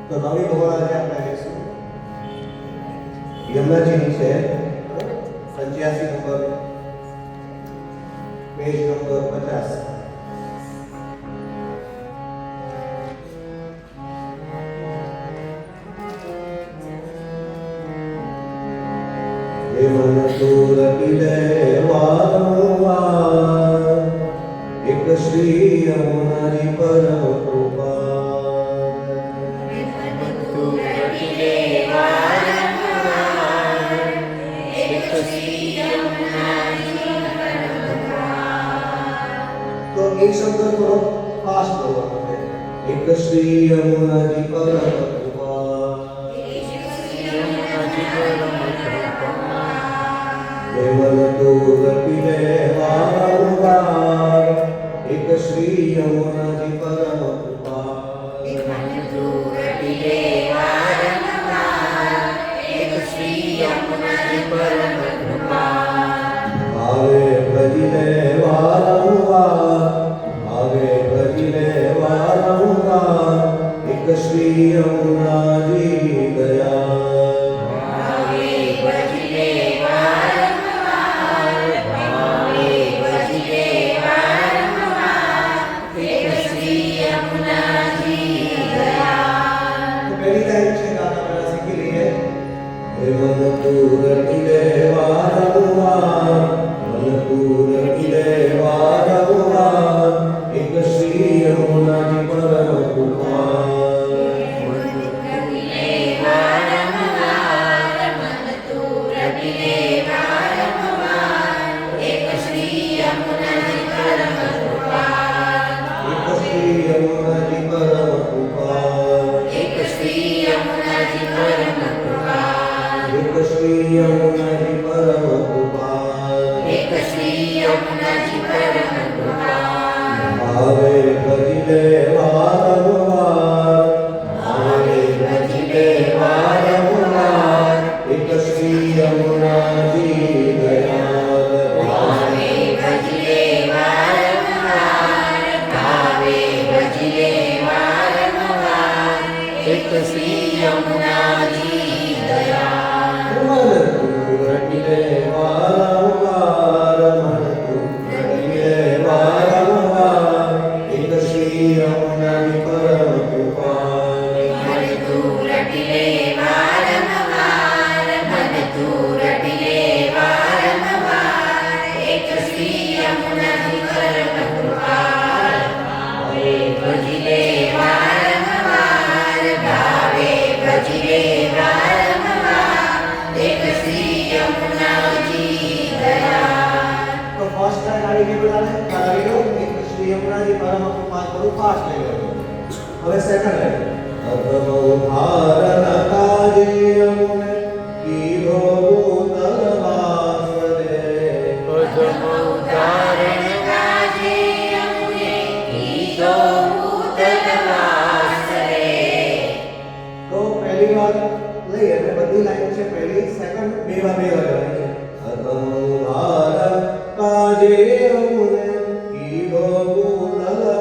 તો નવી દોરા જે આપણે લઈશું યમરાજીની છે 85 નંબર પેજ નંબર 50. હે મન તુર પીલે વારંવાર એક શ્રી યમુનાજી પરમ કૃપા. तो एक शब्द थोड़ा फास्ट बोलना है. एक श्री यमुनाजी परम कृपा. हेमल दूर पीले वारंवार एक श्री यमुनाजी परम कृपा. हेमल दूर पीले वारंवार एक श्री यमुनाजी परम कृपा. भावे भजिले वारंवार भावे भजिले वारंवार एक श्री यमुनाजी दया. भावे भजिले वारंवार भावे भजिले वारंवार एक श्री यमुनाजी दया. तो पहली लाइन से गाना मेरा सीख लिए. हे मन दूर पीले वारंवार मन दूर पीले वारंवार एक श्री यमुनाजी परम कृपा. भावे भजिले वारंवार भावे भजिले वारंवार एक श्री यमुनाजी दयाल. भावे भजिले वारंवार भावे भजिले वारंवार एक श्री यमुनाजी दयाल. मन दूर पीले वारंवार मन दूर पीले वारंवार एक श्री यमुनाजी परम कृपा. मन दूर पीले वारंवार मन दूर पीले वारंवार एक श्री यमुनाजी परम कृपा. भावे भजिले वारंवार भावे भजिले वारंवार एक श्री यमुनाजी दया. तो फर्स्ट टाइम गाड़ी के बोला है गाड़ी लो एक श्री यमुनाजी परम कृपा करो फास्ट ले लो. હવે સેકન્ડ લાઈન અધમ ઉદ્ધારણ કાજે અમને કીધો ભૂતલવાસરે. અધમ ઉદ્ધારણ કાજે અમને કીધો ભૂતલવાસરે. તો પહેલી વાર લઈ અને બધી લાઈન છે પહેલી સેકન્ડ બે વાર લેવાની છે. અધમ ઉદ્ધારણ કાજે અમને કીધો ભૂતલવાસરે.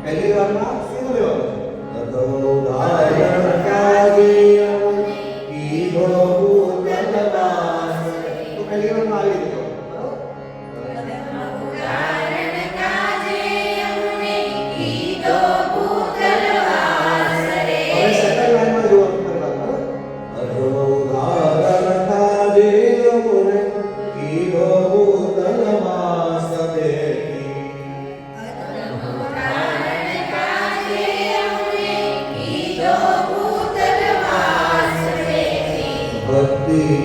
પહેલી વારમાં સીધું લેવાનું છે. અધમ ઉદ્ધારણ કાજે અમને કીધો ભૂતલવાસરે. તો પહેલી વારમાં આવી દીધો.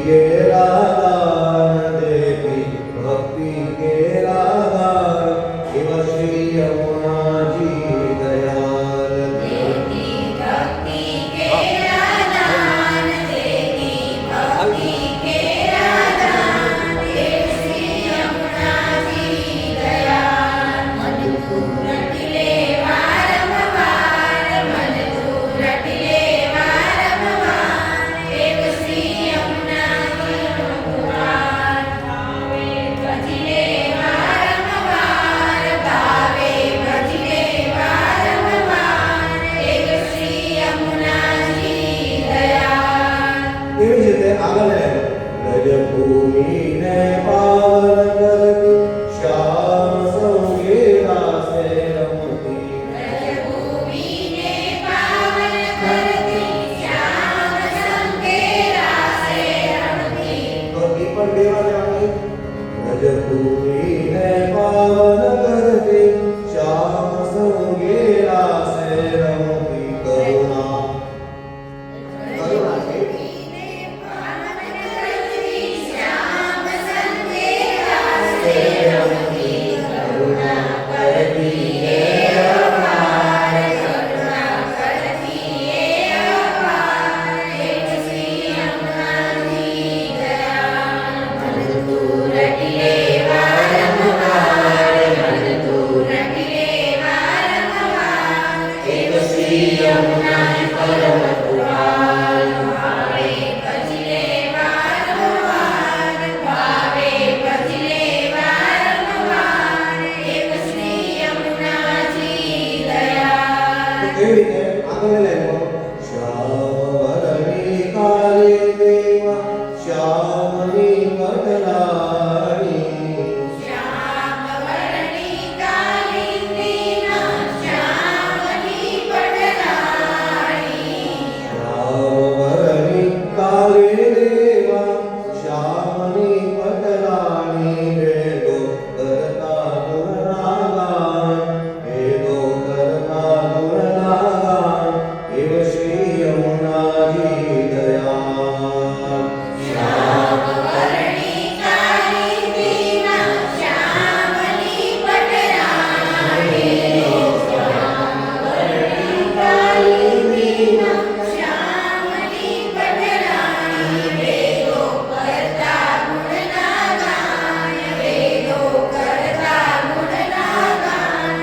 के रागान देवी भक्ति के रागान शिव श्री यमुना जी दयाल देती भक्ति के रागान देती भक्ति के रागान देव श्री यमुना जी दयाल मन तू रटिले वारंवार मन तू रटिले वारंवार देव श्री यमुना जी भगवान भावे भजले वारंवार भावे भजले वारंवार देव श्री यमुना जी दयाल એવી જ રીતે આગળ રજ ભૂમિ ને પાવન કરતી શ્યામ સંગે રાસે રમતી રજભૂમિ ને પાવન કરતી શ્યામ સંગે રાસે રમતી તો એ પણ બે વાર લેવાની રજ ભૂમિ ને પાવન કરતી શ્યામ સંગે રાસે રમતી કરુણા કરુણા છે શ્યામ સંગે રાસે રમતી કરુણા કરતી એ અપાર કરુણા કરતી એ અપાર દેવ શ્રી યમુનાજી દયાળ મન તું રટિલે વારંવાર મન તું રટિલે વારંવાર દેવ શ્રી યમુનાજી પરમ કૃપાલ ભાવે ભજલે વારંવાર ભાવે ભજલે વારંવાર દેવ શ્રી યમુનાજી દયાળ કેવી રીતે આગળ લેવો શ્યામવરની કાલે દેવા શ્યામની પટલાણી શ્યામ વર્ણી કાલિંદી ના શ્યામની પટલાણી શ્યામવરની કાલે દેવા શ્યામની પટલાણી વેદો કરતા ગુણરાગાન વેદો કરતા ગુણરાગાન એવ શ્રી યમુનાજી દયાળ શ્યામ વર્ણી કાલિંદી ના શ્યામની પટલાણી શ્યામ વર્ણી કાલિંદી ના શ્યામની પટલાણી વેદો કરતા ગુણના ગાન વેદો કરતા ગુણના ગાન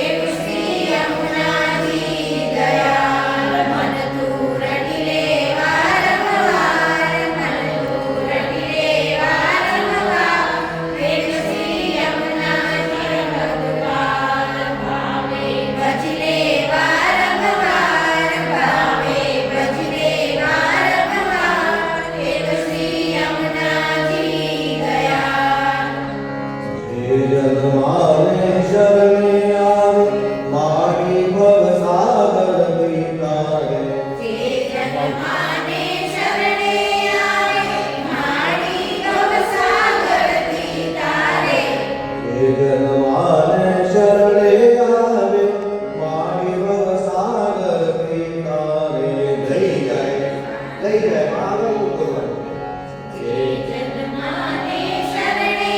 એવ શ્રી યમુનાજી દયાળ મન તું રટિલે વારંવાર મન તું રટિલે વારંવાર દેવ શ્રી યમુનાજી ભગવાન ભાવે ભજલે વારંવાર ભાવે ભજલે વારંવાર દેવ શ્રી યમુનાજી દયાળ જે જન્માને શરણે આવે મારી ભવસાગર પીતારે જે જન્માને શરણે આવે મારી ભવસાગરથી તારે જે જન્માને શરણે આવે મારી ભવસાગર પીતારે લઈ જાય આગળ બોલવાનું જે જન્માને શરણે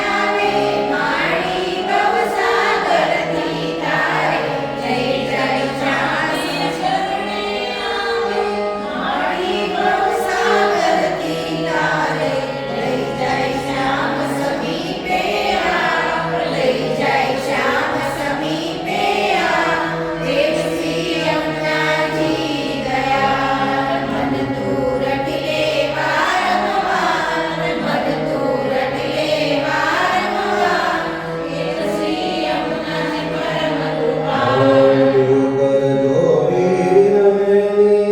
આવે મારી ભવસાગરથી તારે જય જય શ્યામ શરણે આવે મારી ભવસાગરથી તારે લઈ જય શ્યામ સમીપે આવ લઈ જય શ્યામ સમીપે આવ દેવ શ્રી યમુનાજી દયાળ મન તું રટિલે વારંવાર મન તું રટિલે વારંવાર દેવ શ્રી યમુનાજી પરમ કૃપાલ દેવ કર જોડી વિનવેની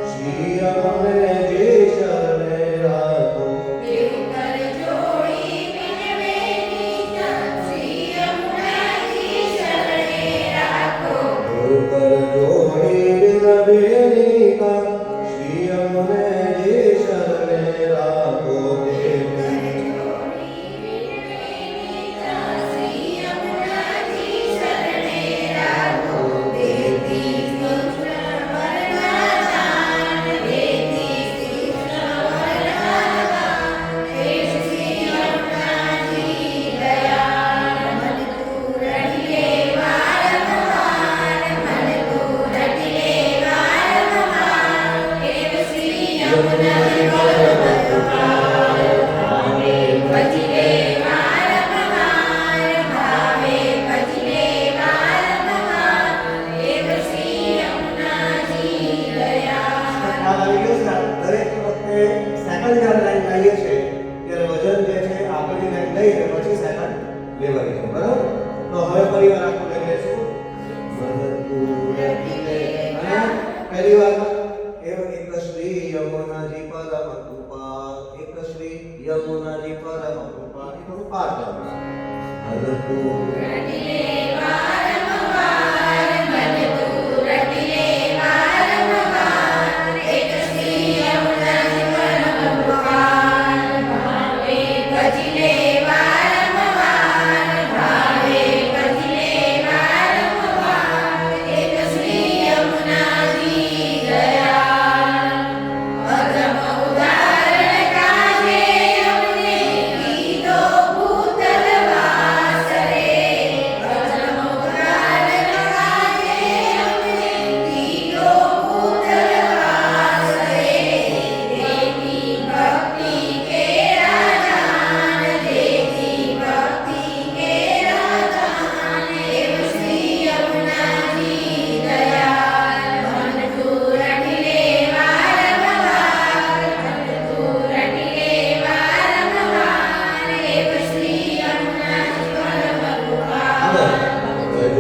શ્રી યમુનાજી શરણે રાખો શ્રી યમુનાજી શરણે રાખો દેતી કૃષ્ણ વરદાન દેતી કૃષ્ણ વરદાન પાઠ ભલતું રટિલે વારંવાર ભલતું રટિલે વારંવાર એક શ્રી યમુનાજી પરમ પુકાર ભાવે ભજિલે વારંવાર ભાવે ભજિલે વારંવાર એક શ્રી યમુનાજી દયાળ અગમ ઉદાહરણ કાજે અમને કીધો ભૂતલ વાસરે અગમ ઉદાહરણ કાજે અમને કીધો ભૂતલ વાસરે દેતી ભક્તિ કે રાજાન દેતી ભક્તિ કે રાજાન એવ શ્રી યમુનાજી દયાળ ભલતું રટિલે વારંવાર ભલતું રટિલે વારંવાર એવ શ્રી યમુનાજી પરમ પુકાર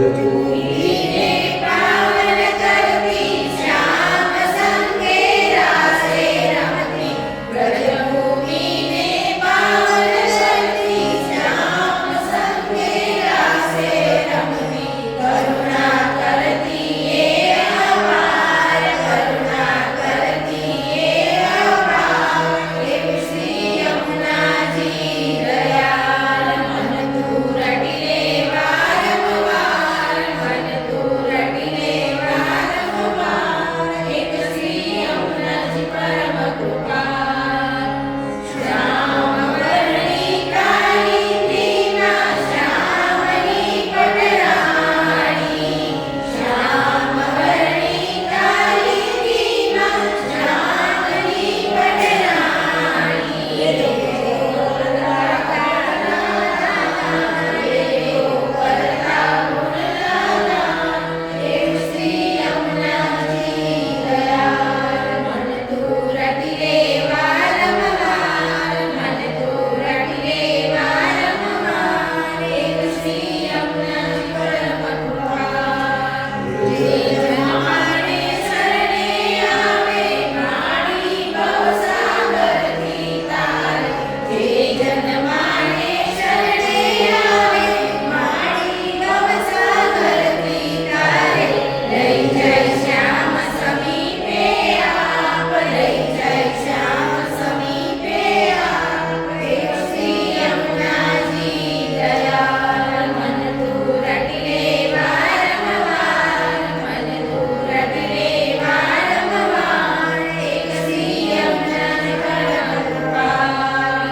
ભૂમિને પાવન કરતી શ્યામ સંગે રાસે રમતી બ્રજભૂમિને પાવન કરતી શ્યામ સંગે રાસે રમતી કરુણા કરતી એ અપાર કરુણા કરતી એ અપાર એવ શ્રી યમુનાજી દયાળ ભલતું રટિલે વારંવાર ભલતું રટિલે વારંવાર એક શ્રી યમુનાજી પરમ કૃપાળ શ્યામ વર્ણી કાલિંદીના શ્યામની પટરાણી શ્યામ વર્ણી કાલિંદીના શ્યામની પટરાણી એવ શ્રી યમુનાજી દયાળ ભલતું રટિલે વારંવાર ભલતું રટિલે વારંવાર એક શ્રી યમુનાજી પરમ કૃપાળ જે જનમાને શરણે આવે માડી ભવસાગરથી તારે જે જનમાને શરણે આવે માડી ભવસાગરથી તારે લઈ જય શ્યામ સમીપે આપ લઈ જય શ્યામ સમીપે આપ એવ શ્રી યમુનાજી દયાળ ભલતું રટિલે વારંવાર ભલતું રટિલે વારંવાર એક શ્રી યમુનાજી પરમ કૃપાળ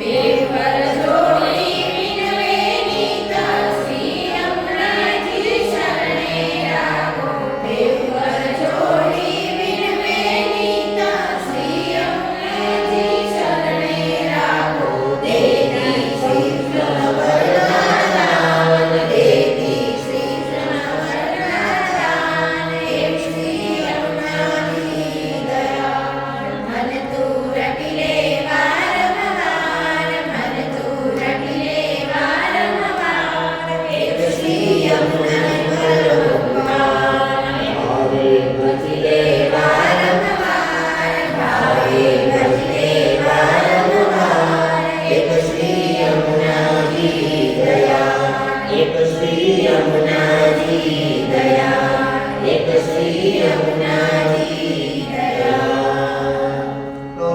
બે પર જોડી વિનવે નીતા શ્રી યમુનાજી શરણે રાખો બે પર જોડી વિનવે નીતા શ્રી યમુનાજી શરણે રાખો દેતી શ્રી વરદાન દેતી શ્રી વરદાન એવ શ્રી યમુનાજી દયાળ ભલતું રટિલે વારંવાર ભલતું રટિલે વારંવાર એવ શ્રી યમુનાજી પરમ પુકાર ભાવે ભજિલે વારંવાર ભાવે ભજિલે વારંવાર એક શ્રી યમુનાજી દયાળ એક શ્રી યમુનાજી દયાળ એક શ્રી યમુનાજી દયાળ તો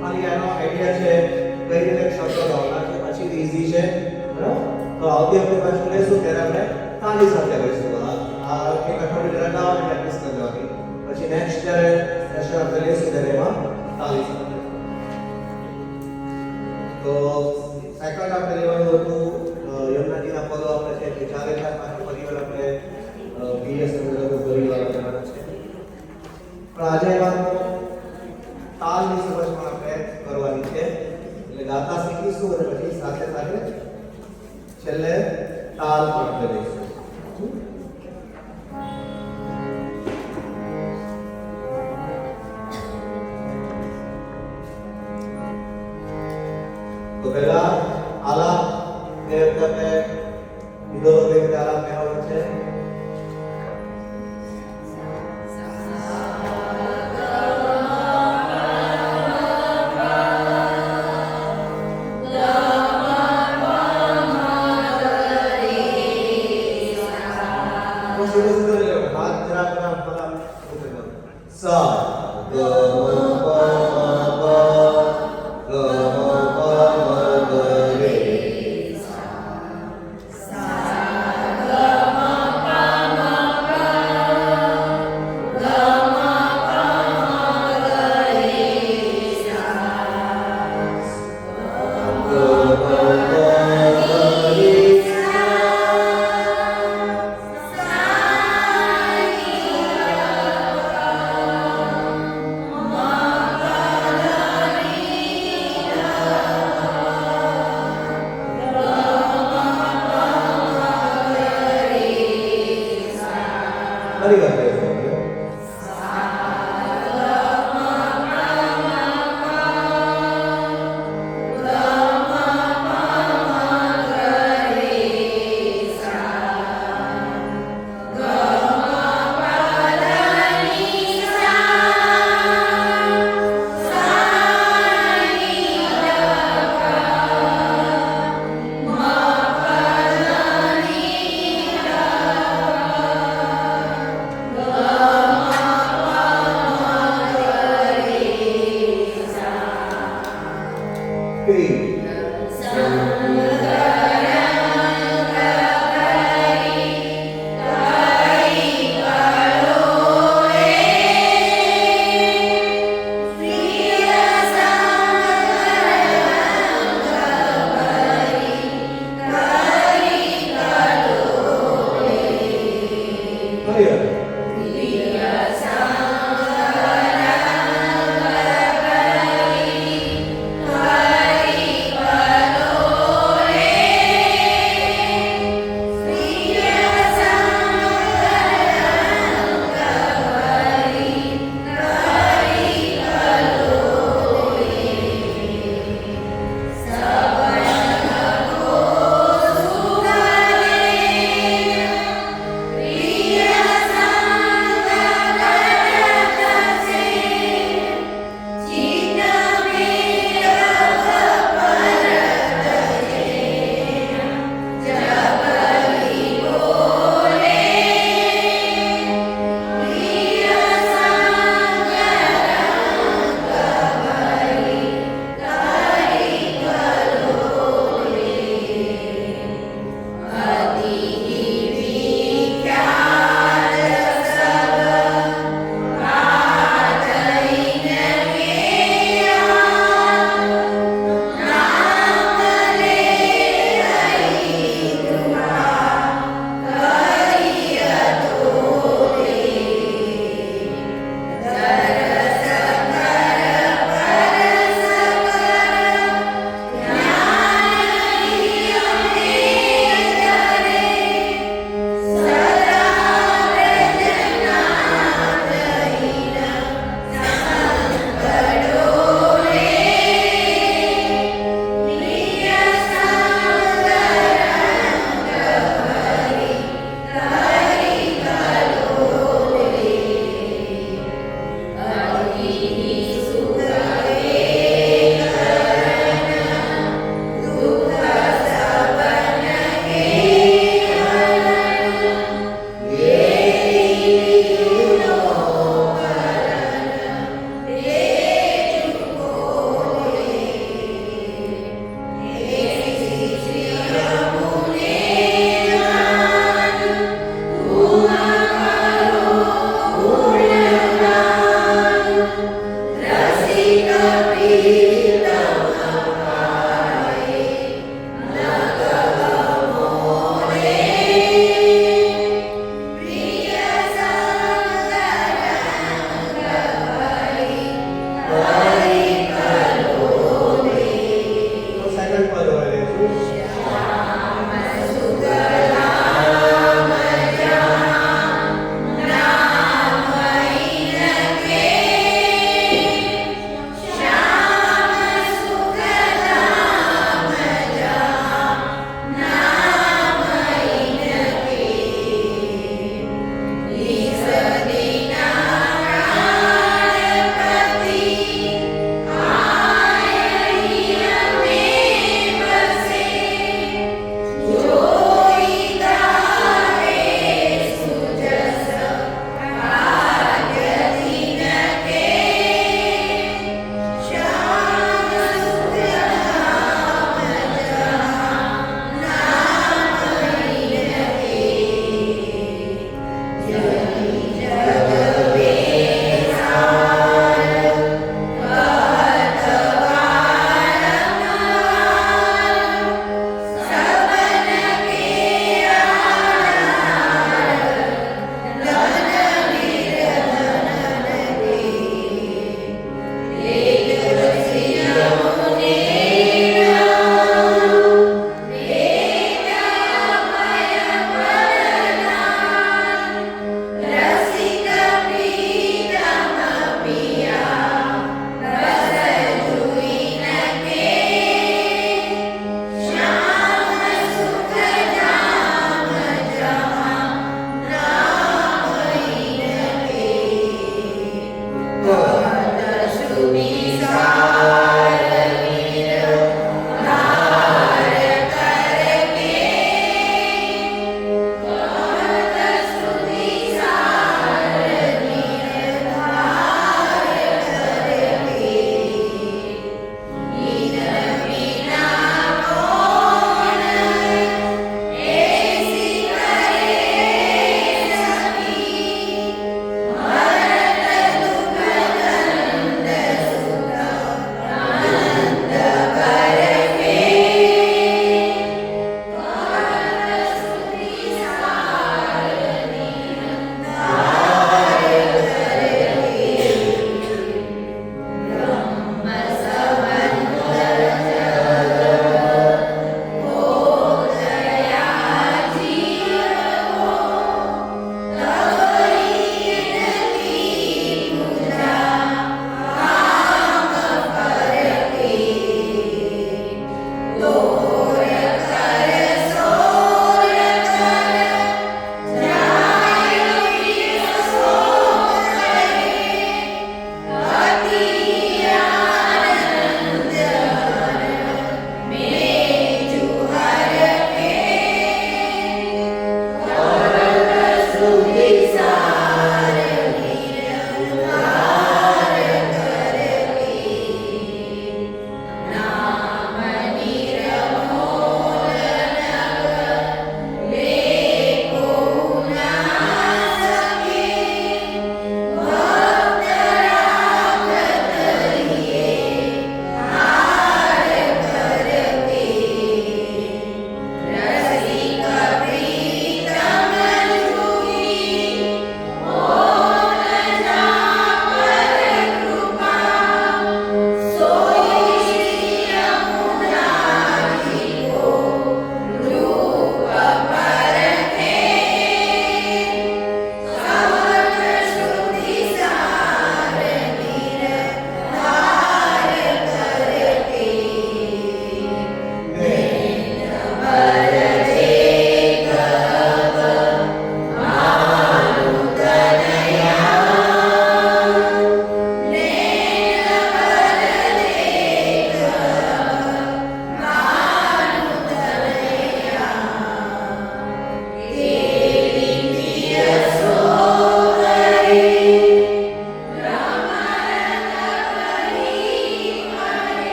ખાલી આનો આઈડિયા છે કઈ રીતે શબ્દો ગાવાના છે પછી ઈઝી છે બરાબર તો આવતી વખતે પાછું લેશું ત્યારે આપણે તાલી સાથે લઈશું આ એક અઠવાડિયું જરા ગાવાની પ્રેક્ટિસ કરવાની પછી નેક્સ્ટ જ્યારે સેશન આપણે લેશું ત્યારે એમાં તાલી સાથે તો સેકન્ડ આપણે લેવાનું હતું યમુનાજીના પદો આપણે છે કે ચારે ચાર પાંચ પરિવાર આપણે બીએસ પરિવાર લેવાના છે પણ આજે એમાં તાલની સમજ પણ આપણે કરવાની છે એટલે ગાતા શીખીશું અને પછી સાથે સાથે છેલ્લે તાલ પણ આપણે લઈશું તો પહેલા આલાપ એ વખતે કીધો તો કે આલાપ કહેવાનો છે गा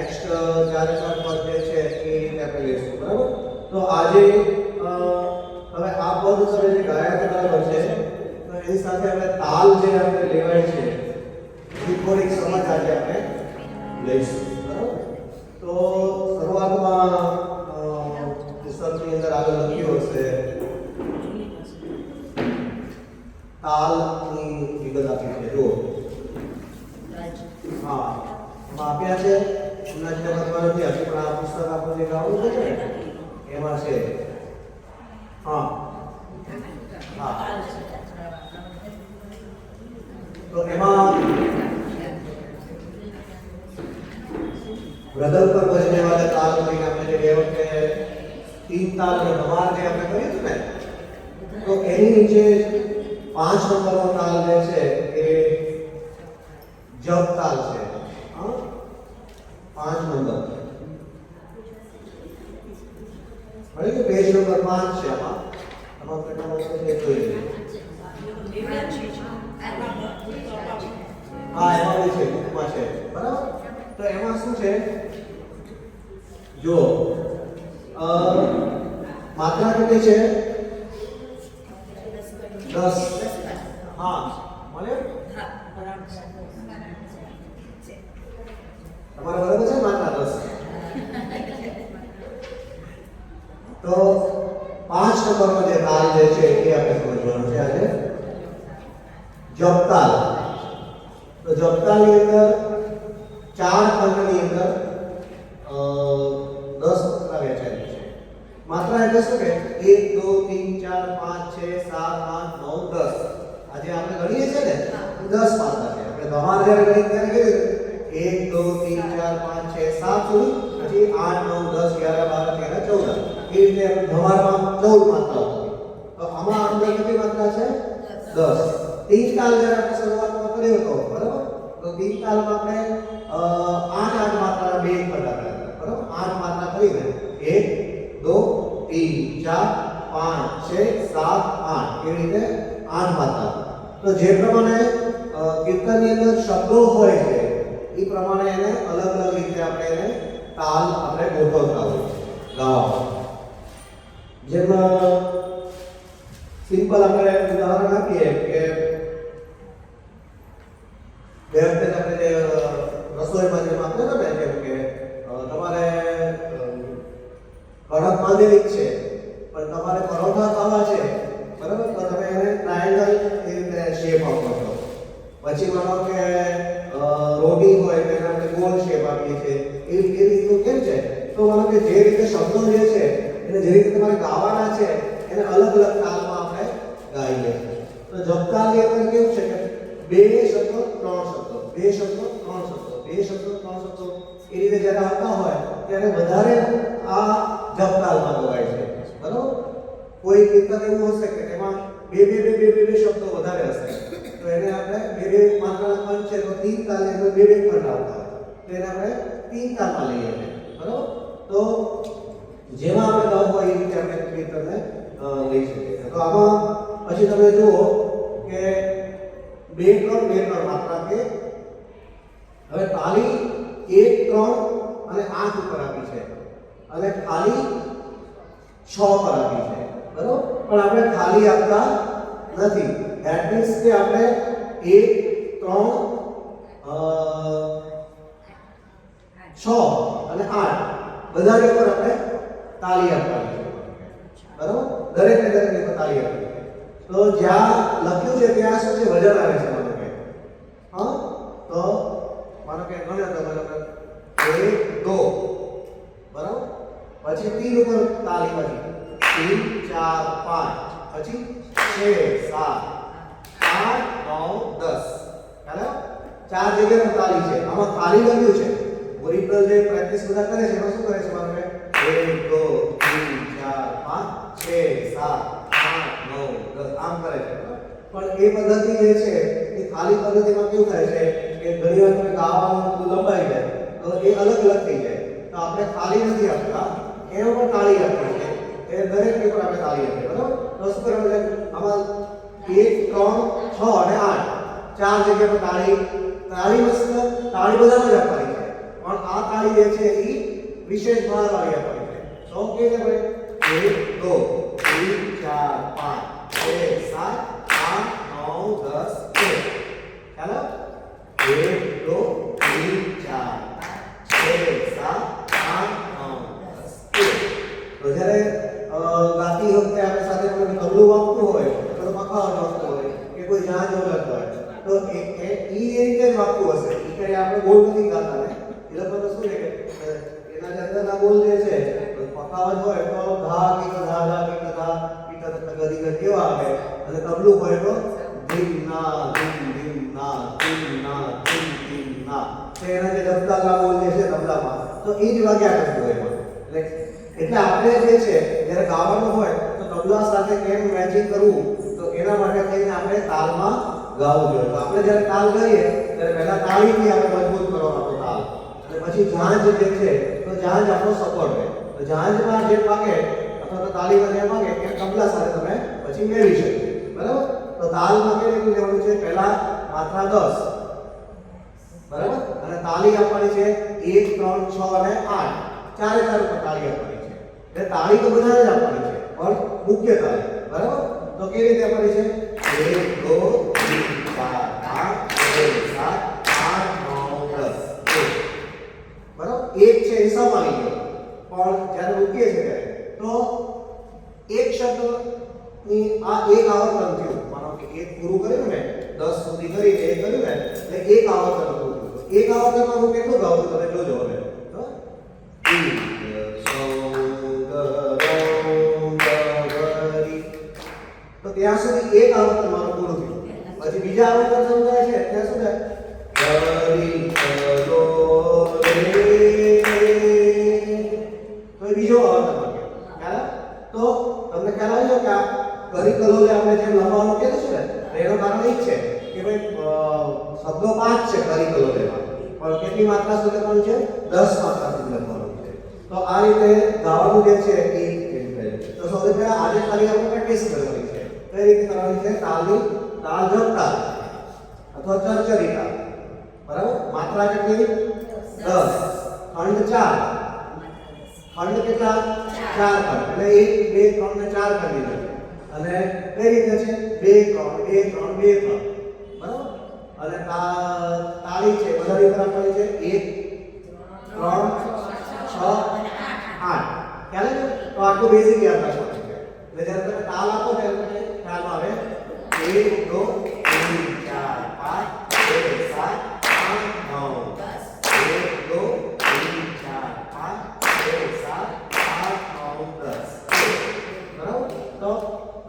નેક્સ્ટ ચારે ચાર પદ જે છે એ રીતે આપણે લઈશું, બરાબર? તો આજે હવે આ પદ તમે જે ગાયા હતા બરાબર છે, તો એની સાથે આપણે તાલ જે આપણે લેવાય છે એ થોડીક સમજ આજે આપણે લઈશું, બરાબર? તો શરૂઆતમાં પુસ્તકની અંદર આગળ લખ્યું હશે તાલની વિગત આપી છે, જુઓ. હા, આપ્યા છે એમના જે લખવા નથી આપી, પણ આ પુસ્તક આપણને જે ગાવું છે ને એમાં છે. હા હા, તો એમાં હૃદય પર બજને વાળા તાલ કરીને આપણે જે કહેવત છે તીન તાલ અને ધમાર જે આપણે કર્યું હતું ને, તો એની નીચે 5 નંબરનો તાલ જે છે એ જપ તાલ છે. હા, 5 નંબર મળે કે પેજ નંબર 5 છે. આમાં કેટલા નંબર છે જોઈ લઈએ. હા, એમાં બી છે, બુકમાં છે, બરાબર? તો એમાં શું છે, જો માત્રા કેટલી છે? 10. હા, મળે? તમારે બરાબર છે માત્રા 10. તો 5 નંબરનો જે તાલ જે છે એ આપણે સમજવાનો છે આજે. જપતાલ. તો જપતાલની અંદર 4 ખંડની અંદર 10 માત્રા વહેંચાયેલી છે. માત્રા એટલે શું કે 1 2 3 4 5 6 7 8 9 10. આજે આપણે ગણીએ છીએ ને 10 માત્રા છે. આપણે ધમાર જ્યારે ગણીએ ત્યારે કેવી રીતે 1 2 3 4 5 6 7 સુધી, પછી 8 9 10 11 12 13 14. એ રીતે ધમારમાં 14 માત્રાઓ હતી. તો આમાં અંદર કેટલી માત્રા છે? 10. તીન તાલ જ્યારે આપણે શરૂઆતમાં કર્યો હતો, બરાબર? તો તીન તાલમાં આપણે 8 માત્રાના 2 ખંડ આપ્યા હતા, બરાબર? 8 માત્રા કરીને 1 2 3 4 5 6 7 8 એવી રીતે 8 માત્રા. તો જે પ્રમાણે કીર્તનની અંદર શબ્દો હોય છે એ પ્રમાણે એને અલગ અલગ રીતે આપણે એને તાલ આપણે ગોઠવતા હોય ગાવા. જેમ સિમ્પલ આપણે ઉદાહરણ આપીએ કે બે વખતે આપણે જે રસોઈમાં જેમ આપણે ને જેમ કે તમારે કડક માંડેલી છે પણ તમારે પરોઠા ખાવા છે, બરાબર? તો તમે એને ટ્રાયેંગલ એ રીતે શેપ આપો છો. પછી માનો કે રોટી હોય તો એને આપણે ગોળ શેપ આપીએ છીએ. એ રીતનું કેમ છે? તો માનો કે જે રીતે શબ્દો જે છે એને જે રીતે તમારે ગાવાના છે એને અલગ અલગ તાલમાં આપણે ગાઈએ. તો જપતાલની અંદર કેવું છે કે 2 શબ્દો 3 શબ્દો, 2 શબ્દો 3 શબ્દો, 2 શબ્દો 3 શબ્દો એ રીતે જ્યારે આવતા હોય ત્યારે વધારે આ જપતાલમાં ગવાય છે, બરાબર? કોઈ કીર્તન એવું હશે કે એમાં બે શબ્દો વધારે હશે, તો એને આપણે બે માત્રાના ખંડ છે તો 3 તાલની અંદર બે ખંડ આવતા હોય, તો એને આપણે 3 તાલમાં લઈએ છીએ, બરાબર? તો જેમાં આપણે ગાવું હોય એ રીતે આપણે કીર્તનને લઈ શકીએ. તો આમાં પછી તમે જુઓ કે 2 3 માત્રા કે હવે તાલી 1 3 અને 8 ઉપર આપી છે અને ખાલી 6 પર આપી છે, બરાબર? પણ આપણે ખાલી આપતા નથી. ધેટ મીન્સ કે આપણે 1 3 6 અને 8 બધાની ઉપર આપણે તાલી આપવાની છે, બરાબર? દરેકને ઉપર તાલી આપવાની છે. તો જ્યાં લખ્યું છે ત્યાં શું છે? વજન આવે છે. માનો કે હા, તો માનો કે ગણ્યો તો માનો કે 1 2, બરાબર? પછી 3 ઉપર તાલી, પછી 3 4 5, પછી 6 7 8 9 10. ચાલો, 4 જગ્યાએ તાલી છે. આમાં ખાલી લખ્યું છે. ઓરિજિનલ જે પ્રેક્ટિસ બધા કરે છે એમાં શું કરે છે? માનો કે 1 2 3 4 5 6 7 8 9 10 આમ કરે છે, પણ એ પદ્ધતિ જે છે એ ખાલી પદ્ધતિમાં કેવું થાય છે કે ઘણી વાર તમે ગાવાનું બધું લંબાઈ જાય તો એ અલગ અલગ થઈ જાય. તો આપણે ખાલી નથી આપતા, એનો પણ તાળી આપીએ છીએ. એ દરેક ઉપર આપણે તાળી આપીએ, બરાબર? તો શું કરવાનું છે? આમાં 1 3 6 અને 8 4 જગ્યા પર તાળી મસ્ત તાળી બધામાં જ આપવાની છે. પણ આ તાળી જે છે એ વિશેષ ભાર વાળી આપણી છે. તો કે છે ભાઈ 1 2 3 4 5 6 7 8 9 10 11 ચાલો 1 2 3 4 5 6 7 8 9 10 તો જ્યારે ગાતી વખતે આપણે સાથે કોઈ તબલું વાગતું હોય અથવા પખાવાજ વાગતું હોય કે કોઈ જાંજ ઓલગ હોય તો એ રીતે વાગતું હશે. એ કઈ આપણે બોલ નથી ગાતા ને એ લોકો તો શું છે કે એના જે અંદરના બોલ જે છે પખાવાજ હોય તો ધા કી ધા ધા કી ધા કી ધા ગદી ગદી કેવા આવે અને તબલું હોય તો ધીમ ના ધીમ ધીમ ના ધીમ ના ધીમ ધીમ ના તો એના જે દબદબા બોલ જે છે તબલામાં તો એ જ વાગ્યા કરતું હોય એટલે આપણે જે છે જ્યારે ગાવાનું હોય તો તબલા સાથે કેમ મેચિંગ કરવું તો એના માટે થઈને આપણે તાલમાં ગાવું જોઈએ. તો આપણે જ્યારે તાલ ગાઈએ ત્યારે પહેલા તાળીથી આપણે મજબૂત કરવાનો આપણો તાલ અને પછી ઝાંઝ જે છે તો ઝાંઝ આપણો સપોર્ટ રહે. તો ઝાંઝમાં જે વાગે અથવા તો તાલીમાં જે વાગે એ તબલા સાથે તમે પછી મેળવી શકો. બરાબર? તો તાલમાં કેવી રીતે લેવાનું છે? પહેલા માત્રા 10 બરાબર અને તાળી આપવાની છે 1 3 6 અને 8 ચારે ચાર ઉપર તાળી આપવાની છે. એટલે તાળી તો બધાને જ આપવાની છે પણ મુખ્ય તાળી. બરાબર? તો કેવી રીતે આપવાની છે? 1 2 3 4 5 6 7 8 9 10 બરાબર? એક છે એ સમાવી ગયો પણ જ્યારે મૂકીએ છીએ ત્યારે તો એક શબ્દની આ એક આવર્તન થયું. માનો કે એક પૂરું કર્યું ને 10 સુધી કરીને એક કર્યું ને એટલે એક આવર્તન પૂરું થયું. એક આવર્તનમાં હું કેટલું ગાઉં છું તમે જોજો હવે. તો ત્યાં સુધી એક આવર્તન મારું પૂરું થયું. પછી બીજા આવર્તન શરૂ થાય છે ત્યાં શું થાય? ગરી ચલો રે તો એ બીજો આવર્તન બન્યો. ખ્યાલ? તો તમને ખ્યાલ આવ્યો કે આ ગરી કલોલે આપણે જેમ લંબાવવાનું કીધું છે ને એનું કારણ એ જ છે કે ભાઈ શબ્દો 5 છે ગરી કલોલેમાં પણ કેટલી માત્રા સુધી લખવાનું છે? 10 માત્રા સુધી લખવાનું છે. તો આ રીતે ગાવાનું જે છે એ તો સૌથી પહેલા આજે ખાલી આપણે પ્રેક્ટિસ કરવાની છે. કઈ રીતે કરવાની છે? તાલ ઝપટા અથવા ચરચરી તાલ. બરાબર? માત્રા કેટલી? 10 ખંડ 4 ખંડ કેટલા? 4 ખંડ એટલે 1 2 3 ને 4 ખંડ લીધા છે. અને કઈ રીતે છે? 2 3 2 3 2 3 બરાબર? અને તાળી છે બધાની ઉપર આપવાની છે 1 3 6 8 ખ્યાલ છે? તો આટલું બેઝિક યાદ રાખવાનું છે. એટલે જ્યારે તમે તાલ આપો ત્યારે તમને ખ્યાલ આવે 1 2 3 4 5 6 7 8 9 10 1 2 3 4 5 6 7 8 9 10 બરાબર? તો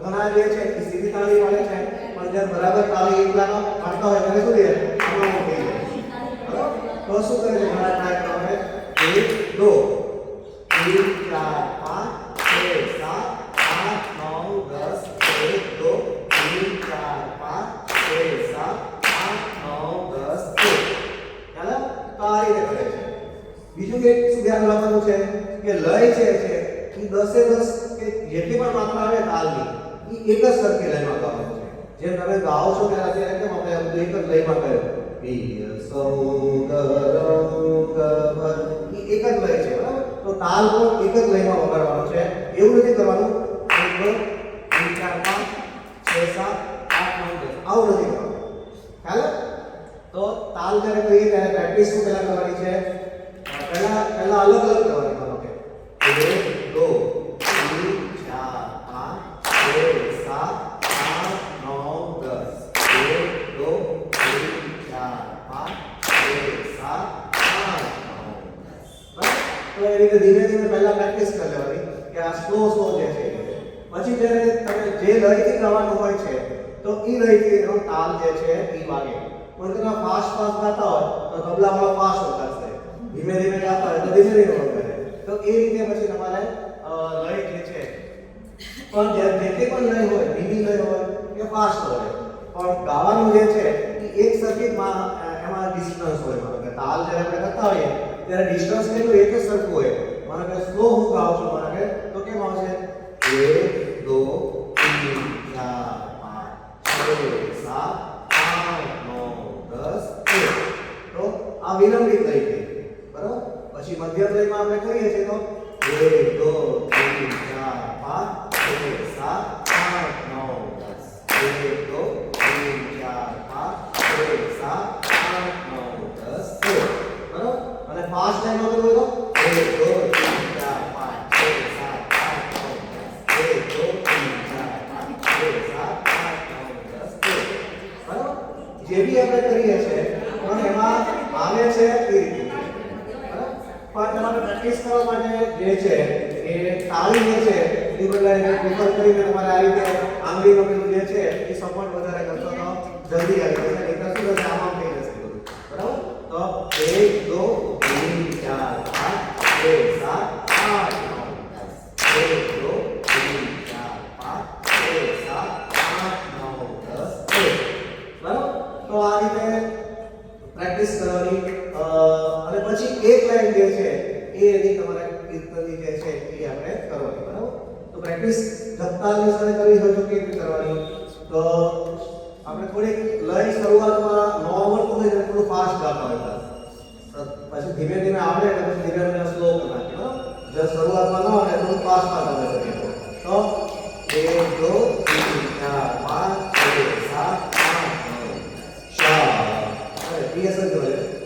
ઘણા જે છે એ સીધી તાળી વાળે છે પણ જ્યારે બરાબર તાળી એકલાનો પાડતા હોય ત્યારે શું થાય? આમાં થઈ જાય. બરાબર? તો શું કરે છે? ઘણા ટ્રાય કરે 1 2 3 4 5 6 7 8 9 10 1 2 3 4 5 6 7 8 9 10 ખ્યાલ? તો આ રીતે કરે છે. બીજું એક શું ધ્યાન રાખવાનું છે કે લય છે એ 10 કે જેટલી પણ માત્રા આવે તાલની એ એક જ સરખી લયમાં ગાવાનું છે. જેમ તમે ગાઓ છો ત્યારે અત્યારે કેમ આપણે એક જ લયમાં કહ્યું પિય સૌંદરમ ગભર એ એક જ લય છે. બરાબર? તો તાલ પણ એક જ લયમાં વગાડવાનો છે. એવું નથી કરવાનું 1 2 3 4 5 6 7 8 9 10 આવું નથી કરવાનું. ખ્યાલ? તો તાલ જ્યારે કહીએ ત્યારે પ્રેક્ટિસ શું પહેલા કરવાની છે? પહેલા અલગ અલગ કરવાની. માનો કે 1 2 3 4 5 6 7 8 9 10 1 2 3 4 5 6 7 8 9 10 બરાબર? તો એ રીતે ધીમે ધીમે પહેલા પ્રેક્ટિસ કરી લેવાની કે આ સ્લો જે છે. પછી જ્યારે તમે જે લયથી ગાવાનું હોય છે તો એ લયથી એનો તાલ જે છે એ વાગે. પણ તમે ફાસ્ટ ગાતા હોય તો તબલાવાળો ફાસ્ટ વગાડશે, ધીમે ધીમે ગાતા હોય તો ધીમે ધીમે વગાડે. તો એ રીતે પછી તમારે લય જે છે પણ જેટલી પણ લય હોય ધીમી લય હોય કે ફાસ્ટ હોય પણ ગાવાનું જે છે એ એક સરખીમાં એમાં ડિસ્ટન્સ હોય. માનો કે તાલ જ્યારે આપણે કરતા હોઈએ ત્યારે ડિસ્ટન્સ કેટલું એક જ સરખું હોય. માનો કે સ્લો હું ગાઉં છું માનો કે તો કેમ આવશે 1 2 3 4 5 6 7 8 9 10 તો આ વિલંબિત લય થઈ. બરાબર? મધ્યમ લયમાં આપણે કરીએ છીએ તો 1 2 3 4 5 6 7 8 9 10 1 2 3 4 5 6 7 8 9 10 બરાબર અને ફાસ્ટ ટાઈમમાં કરવું તો 1 2 3 4 5 6 7 8 9 10 1 2 3 4 5 6 7 8 9 10 બરાબર જે બી આપણે કરીએ છીએ પણ એમાં આવે છે એ રીતે બરાબર પણ તમારે પ્રેક્ટિસ કરવા માટે જે છે એ તાળી જે છે એ બદલાય પ્રિફર કરીને તમારે આ રીતે આંગળીનો પેલું જે છે એ સપોર્ટ વધારે કરશો તો જલ્દી આવી જશે નહીં તો શું થશે આમ થઈ જશે બધું બરાબર તો 1 2 3 4 5 6 7 8 9 10 1 2 3 4 5 6 7 8 9 10 બરાબર તો આ રીતે પ્રેક્ટિસ કરવાની અને પછી એક લાઈન જે છે એ એની તમારે કીર્તનની જે છે એ આપણે કરવાની બરાબર તો પ્રેક્ટિસ જપતાની સાથે કરવી હોય તો કેવી રીતે કરવાની તો આપણે થોડીક લય શરૂઆતમાં ન આવડતું હોય તો થોડું ફાસ્ટ ગાતા હોય પછી ધીમે ધીમે આવડે એટલે પછી ધીમે ધીમે સ્લો કરી નાખીએ બરાબર જો શરૂઆતમાં ન આવડે થોડું ફાસ્ટ ગાતા હોય તો 1 2 3 4 5 6 7 Yes, I do it.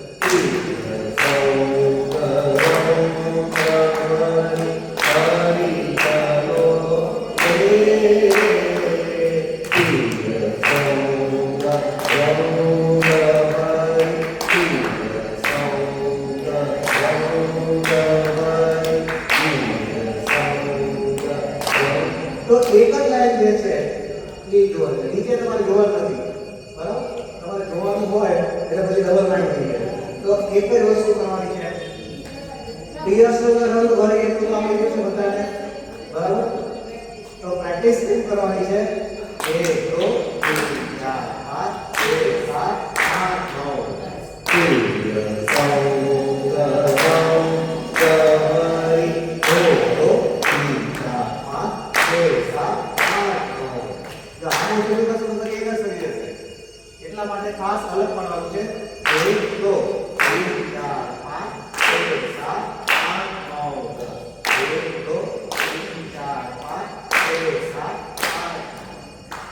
તો એક જ લાઈન જે છે એ જોવા નીચે તમારે જોવાનું નથી બરાબર તમારે જોવાનું હોય એટલે પછી ડબલ લાઈન થઈ જાય તો એક જ વસ્તુ કરવાની છે પિયર્સનો રંગ ભરે એટલું તો આપણે જોઈશે બધાને બરાબર તો પ્રેક્ટિસ કેમ કરવાની છે 1 2 3 4 5 6 એટલા માટે ખાસ અલગ પડવાનું છે 1 2 3 4 5 6 7 8 9 10 1 2 3 4 5 6 7 8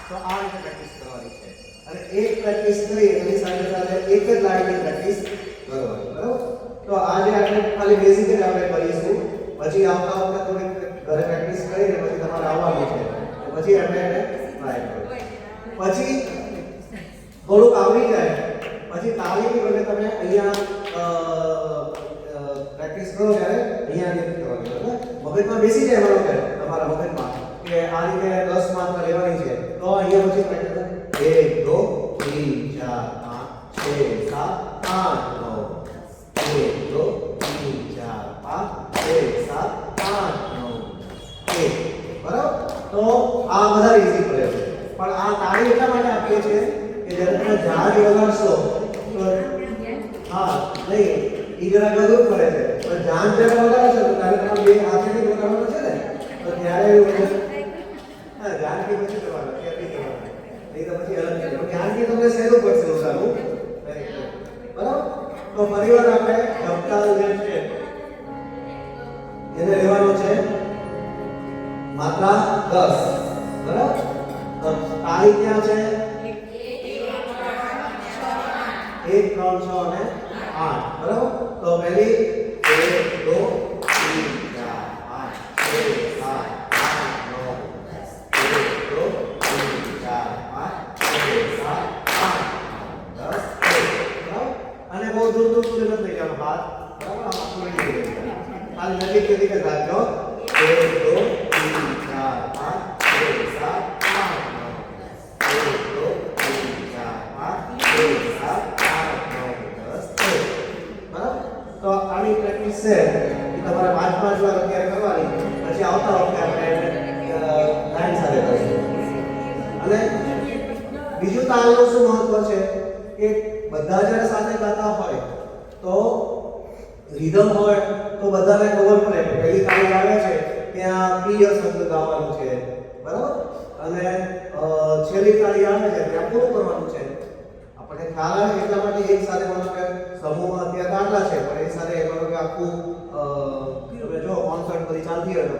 તો આ રીતે પ્રેક્ટિસ કરવાની છે અને એક પ્રેક્ટિસ કરી એની સાથે સાથે એક જ લાઈનની પ્રેક્ટિસ કરવાની બરાબર તો આજે આપણે ખાલી બેઝિક જ આપણે કરીશું પછી આવતા વખતે થોડી ઘરે પ્રેક્ટિસ કરીને પછી તમારે આવવાનું છે પછી આપણે એને ટ્રાય કરીશું પછી થોડુંક આવડી જાય પછી તાળીની બદલે તમે અહીંયા પ્રેક્ટિસ કરો ત્યારે અહીંયા જે કરવાની બરાબર મગજમાં બેસી જાય મારો કે તમારા મગજમાં કે આ રીતે 10 માર્ક લેવાની છે તો અહીંયા પછી પ્રેક્ટિસ 1 2 3 4 5 6 7 8 9 1 2 3 4 5 6 7 8 9 બરાબર તો આ બધા ઈઝી પડે છે પણ આ તાળી એટલા માટે આપીએ છીએ કે જ્યારે તમે ઝાડ વગાડશો તો હા નહીં ઈ જરા ગધું પડે છે પણ ઝાડ જ્યારે વગાડશો તો ત્યારે તમે બે હાથેથી વગાડવાનું છે ને તો ત્યારે હા ધ્યાનથી પછી કરવાનું કેવી કરવાનું નહીં તો પછી અલગ છે ધ્યાનથી તમને સહેલું પડશે ઉસારું બરાબર તો ફરીવાર આપણે જપતાલ જે છે એને લેવાનો છે માત્રા 10 બરાબર તો તાળી ક્યાં છે 1 3 6 અને 8 બરાબર તો પહેલી 1 2 3 4 5 6 7 8 9 1 2 3 4 5 6 7 8 10 બરાબર અને બહુ દૂર દૂર સુધી નથી જવાનો હાથ બરાબર આમાં થોડી જગ્યાએ ખાલી નજીક નજીક જ રાખજો 1 2 3 4 5 6 7 8 9 1 2 3 4 5 6 7 બરાબર તો આની પ્રેક્ટિસ છે એ તમારે 5 વાર અત્યારે કરવાની પછી આવતા વખતે આપણે લાઈન સાથે કરીશું અને બીજું તાલનું શું મહત્વ છે કે બધા જ્યારે સાથે ગાતા હોય તો રિધમ હોય તો બધાને ખબર પડે કે પહેલી તાળી આવે છે ત્યાં પ્રિય શબ્દ ગાવાનું છે બરાબર અને છેલ્લી તાળી આવે છે ત્યાં પૂરું કરવાનું છે આપણે ખ્યાલ આવે એટલા માટે એક સાથે માનો કે સમૂહમાં અત્યારે આટલા છે પણ એક સાથે માનો કે આખું જો કોન્સર્ટ બધી ચાલતી હોય તો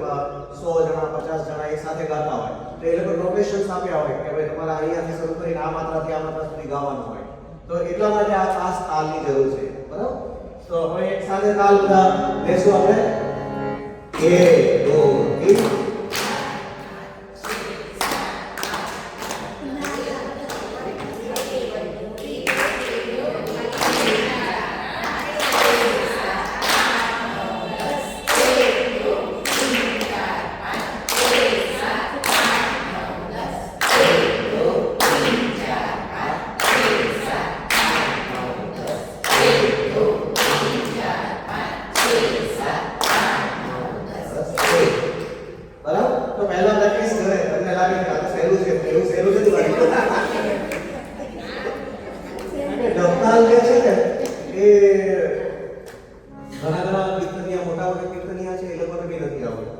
100 જણા 50 જણા એક સાથે ગાતા હોય તો એ લોકો લોકેશન્સ આપ્યા હોય કે ભાઈ તમારે અહીંયાથી શરૂ કરીને આ માત્રાથી આ માત્રા સુધી ગાવાનું હોય તો એટલા માટે આ ખાસ તાલની જરૂર છે બરાબર તો હવે એક સાથે તાલ બધા લેશું આપણે 1 2 3 ઢબતાલ જે છે ને એ ઘણા કીર્તનિયા મોટા કીર્તનિયા છે એ લોકોને બી નથી આવડતું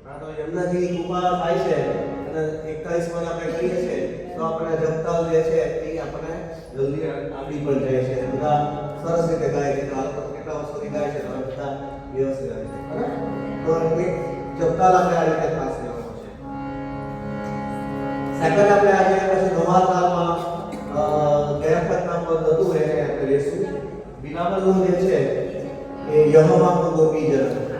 કારણ કે એમનાથી કૃપા થાય છે અને 41 માં આપણે કરીએ છીએ તો આપણે ઢબતાલ જે છે એ આપણને જલ્દી આવડી પણ જાય છે બધા સરસ રીતે ગાય છે હાલ તો કેટલા વર્ષોથી ગાય છે તો બધા વ્યવસ્થિત ગાય છે બરાબર તો એક ઢબતાલ આપણે આ રીતે ખાસ લેવાનો છે સેકન્ડ આપણે આજે પછી નવા તાલમાં ગયા વખતના પદ હતું એને આપણે લેશું બિલાવલનું જે છે એ યહમાં ગોપી જન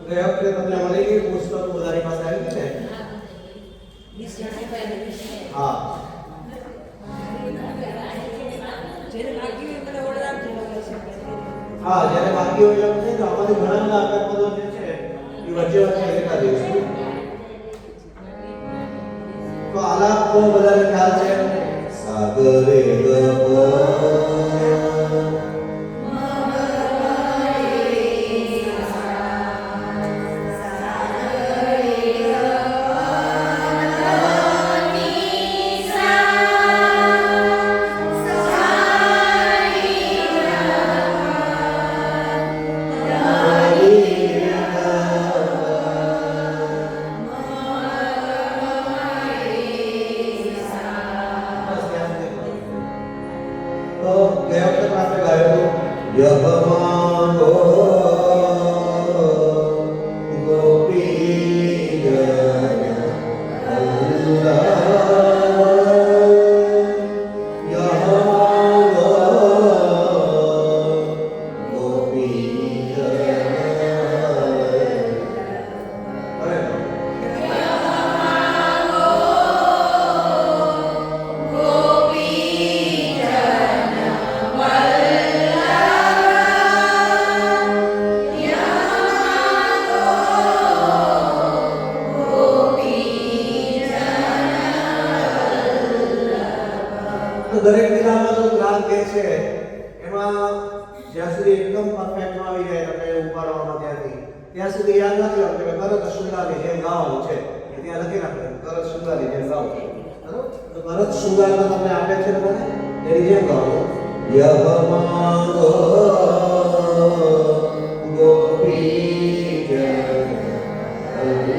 ગયા વખતે તમને મળી ગઈ પુસ્તક બધાની પાસે આવી છે હા હા જ્યારે બાકી હોય એમ છે તો આમાંથી ઘણા બધા આપણા પદો જે છે એ વચ્ચે વચ્ચે લેતા જઈશું તો આલાપ તો બધાને ખ્યાલ છે સાગરે દરેક દિનામાં જો રાગ જે છે એમાં જ્યાં સુધી એકદમ પરફેક્ટ આવી જાય તમે ઉપાડવામાં ત્યાં સુધી યાદ નથી આવતું કે તરત શૃંગારની જેમ ગાવાનું છે એ ત્યાં લખી નાખે તરત શૃંગારની જેમ ગાવું બરાબર તો તરત શૃંગારમાં તમને આપે છે બધાને એની જેમ ગાવાનું યહમાંગો ગોપી જન Thank you.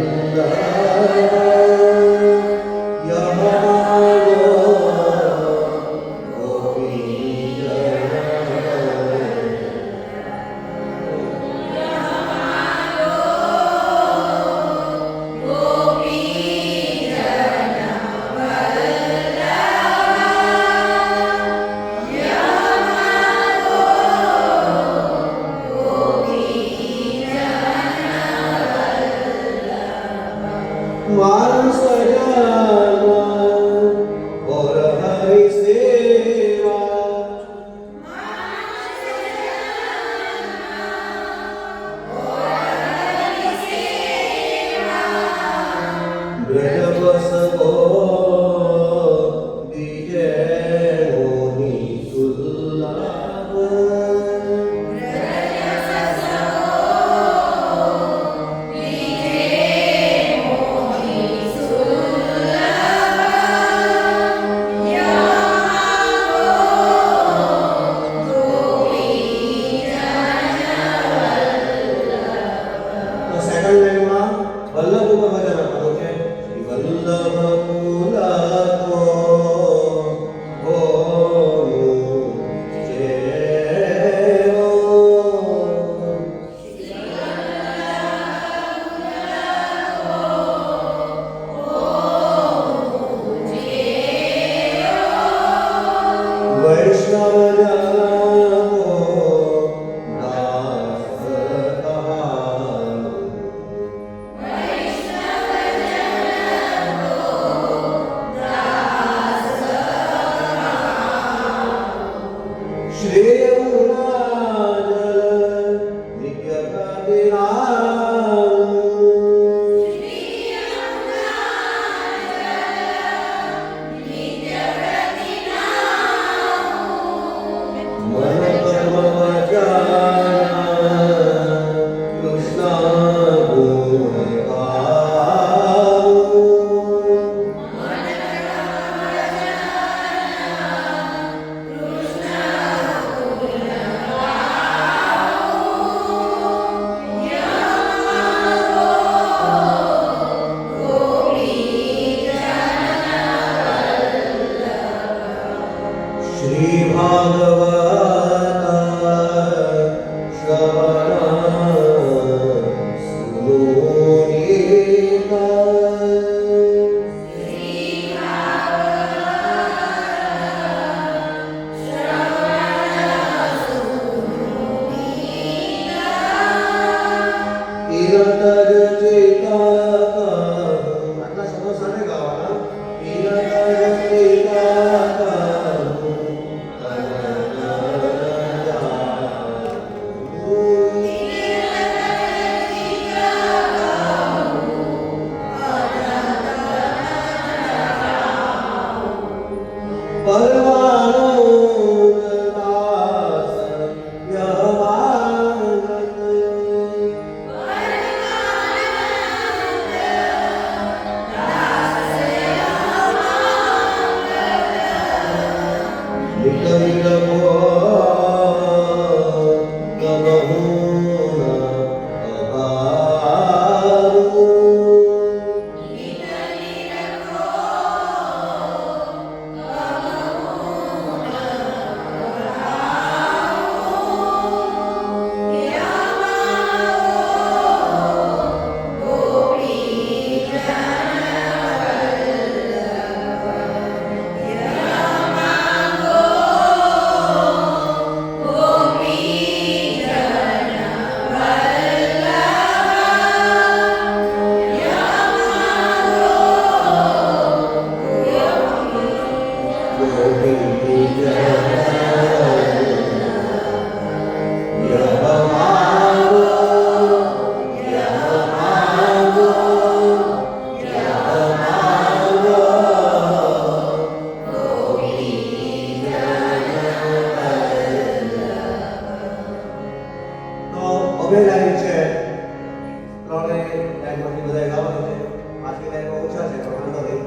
લાઈનમાંથી બધાએ ગાવાનું છે. પાછલી લાઈનમાં ઓછા છે પણ વાંધો નહીં.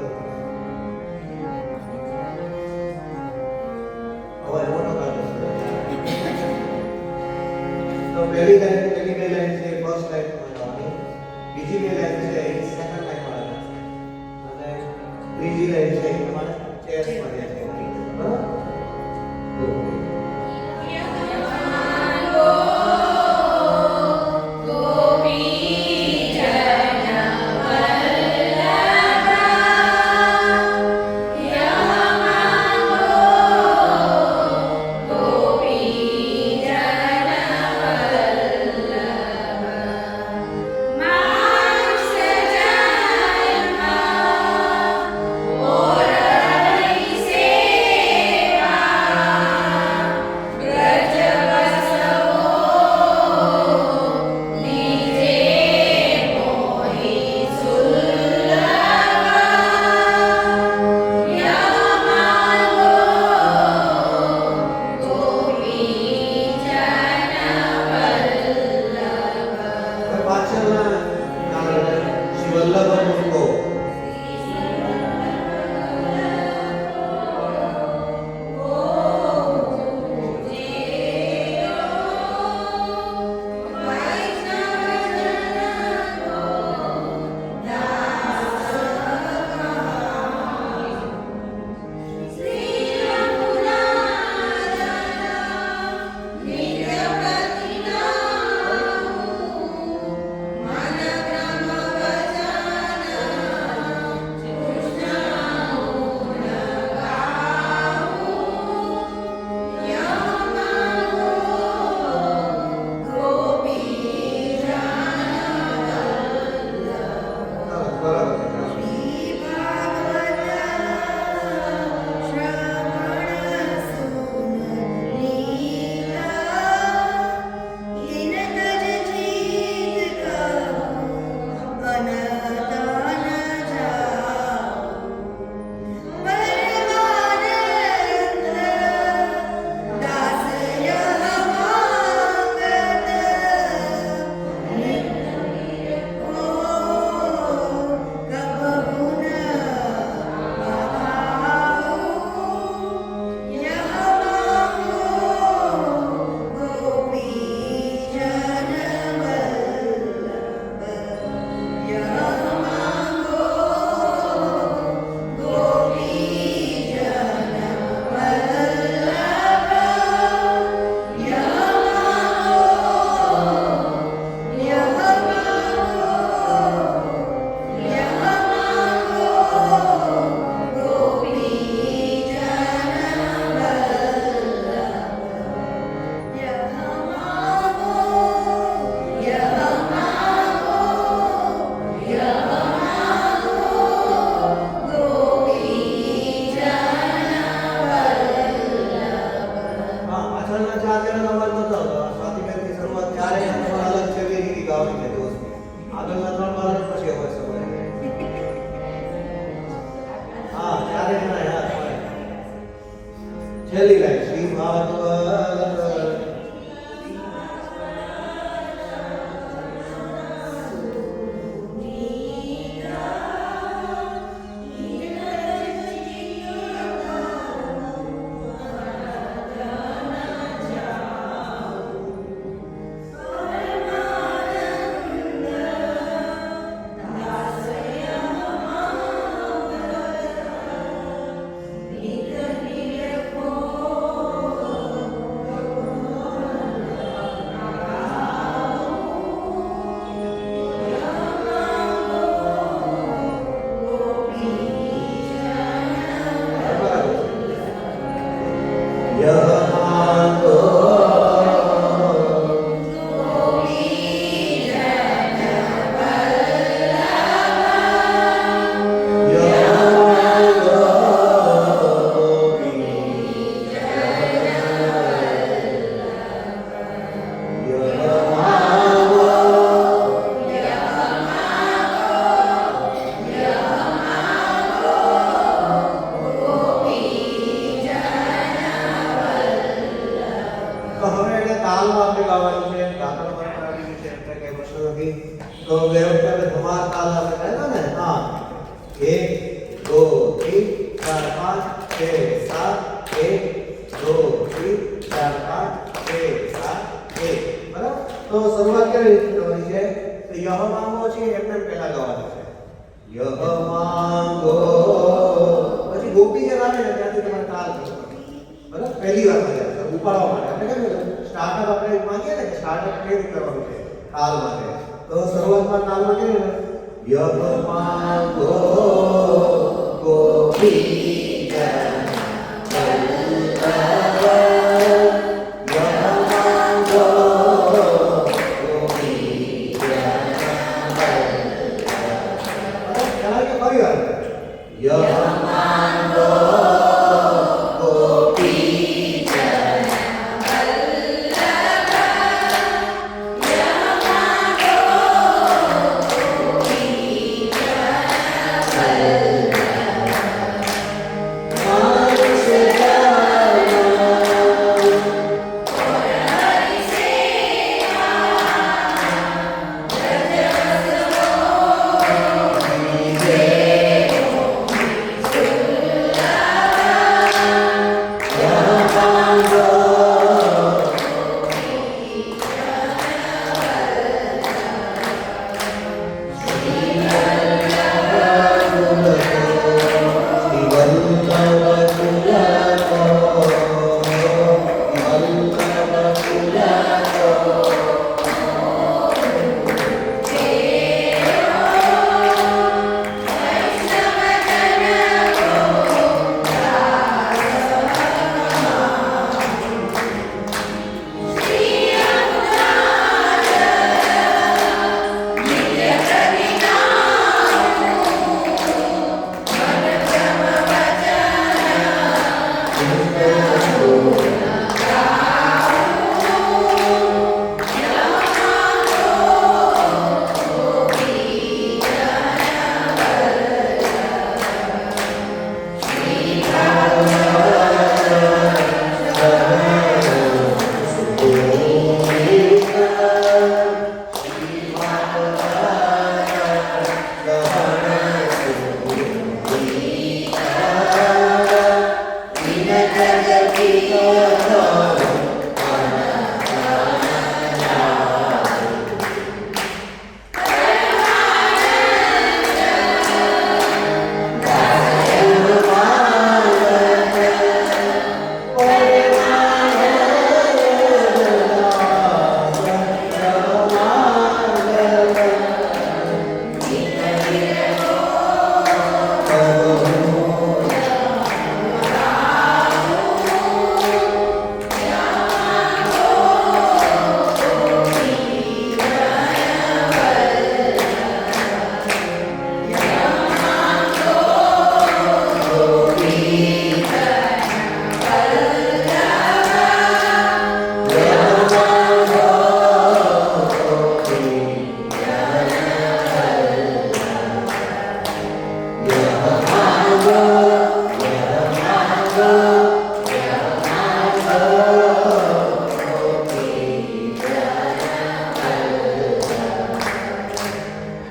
અવાજ મોટો કાઢો. તો પહેલી બે લાઈન છે ફર્સ્ટ લાઈનમાં ગાવાની. બીજી બે લાઈન છે એ સેકન્ડ લાઈનમાં ગાવાની. અને ત્રીજી લાઈન છે એ તમારે ચેસમાં છે. બરાબર? છેલ્લી લાઈન શ્રી ભાગવત Nityam યહ માંગો પછી ગોપી જે આવે ને ત્યાંથી તમારે તાલ કરવાનો બરાબર પહેલી વાર માટે ઉપાડવા માટે આપણે કેમ સ્ટાર્ટઅપ આપણે માંગીએ ને કે સ્ટાર્ટઅપ કેવી રીતે કરવાનું છે તાલ માટે તો શરૂઆતમાં તાલમાં કેવું ને યહ માંગો ગોપી જન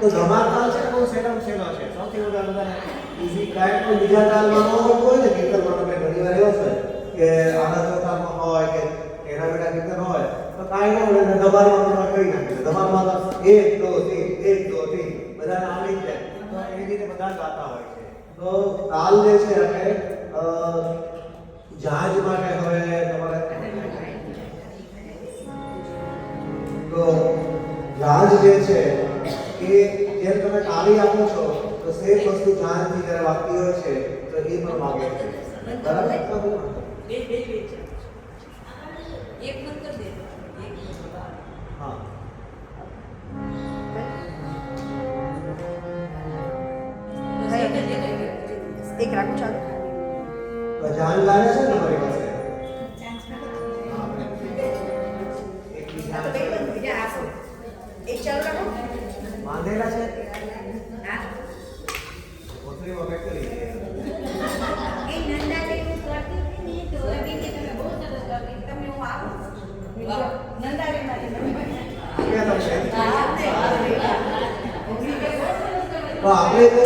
તો ધમાર તાલ છે બહુ સેલામ સેલો છે સૌથી વધારે ઈઝી કાંઈ પણ બીજા તાલમાં ન આવડતું હોય ને કીર્તનમાં તમે ઘણી વાર એવો છે કે આના ચોથામાં હોય કે એના બેટા કીર્તન હોય તો કાંઈ ન હોય ને ધમારમાં તમારે કરી નાખી ધમારમાં તો 1 2 3 1 2 3 બધાને આવડી જ જાય તો એ રીતે બધા ગાતા હોય છે તો તાલ જે છે આપણે જહાજ માટે હવે તમારે તો જહાજ જે છે કે જેમ તમે તાળી આપો છો તો સેમ વસ્તુ જાનથી જ્યારે વાગતી હોય છે તો એ પણ વાગે છે બરાબર એક બંધ કરી દે હા એક રાખો ચાલો તો જાન લાગે છે ને તમારી પાસે એક આ તો બે બંધ થઈ ગયા આપો એક ચાલુ રાખો બાંધેલા છે હા કોથળીમાં પેક કરી દે એ નંદા જેવું કરતી હતી ને તો એમ કે તમે બહુ સરસ કરતી તમને હું આવું નંદારે મારી ક્યાં તમે હા તો આપણે તો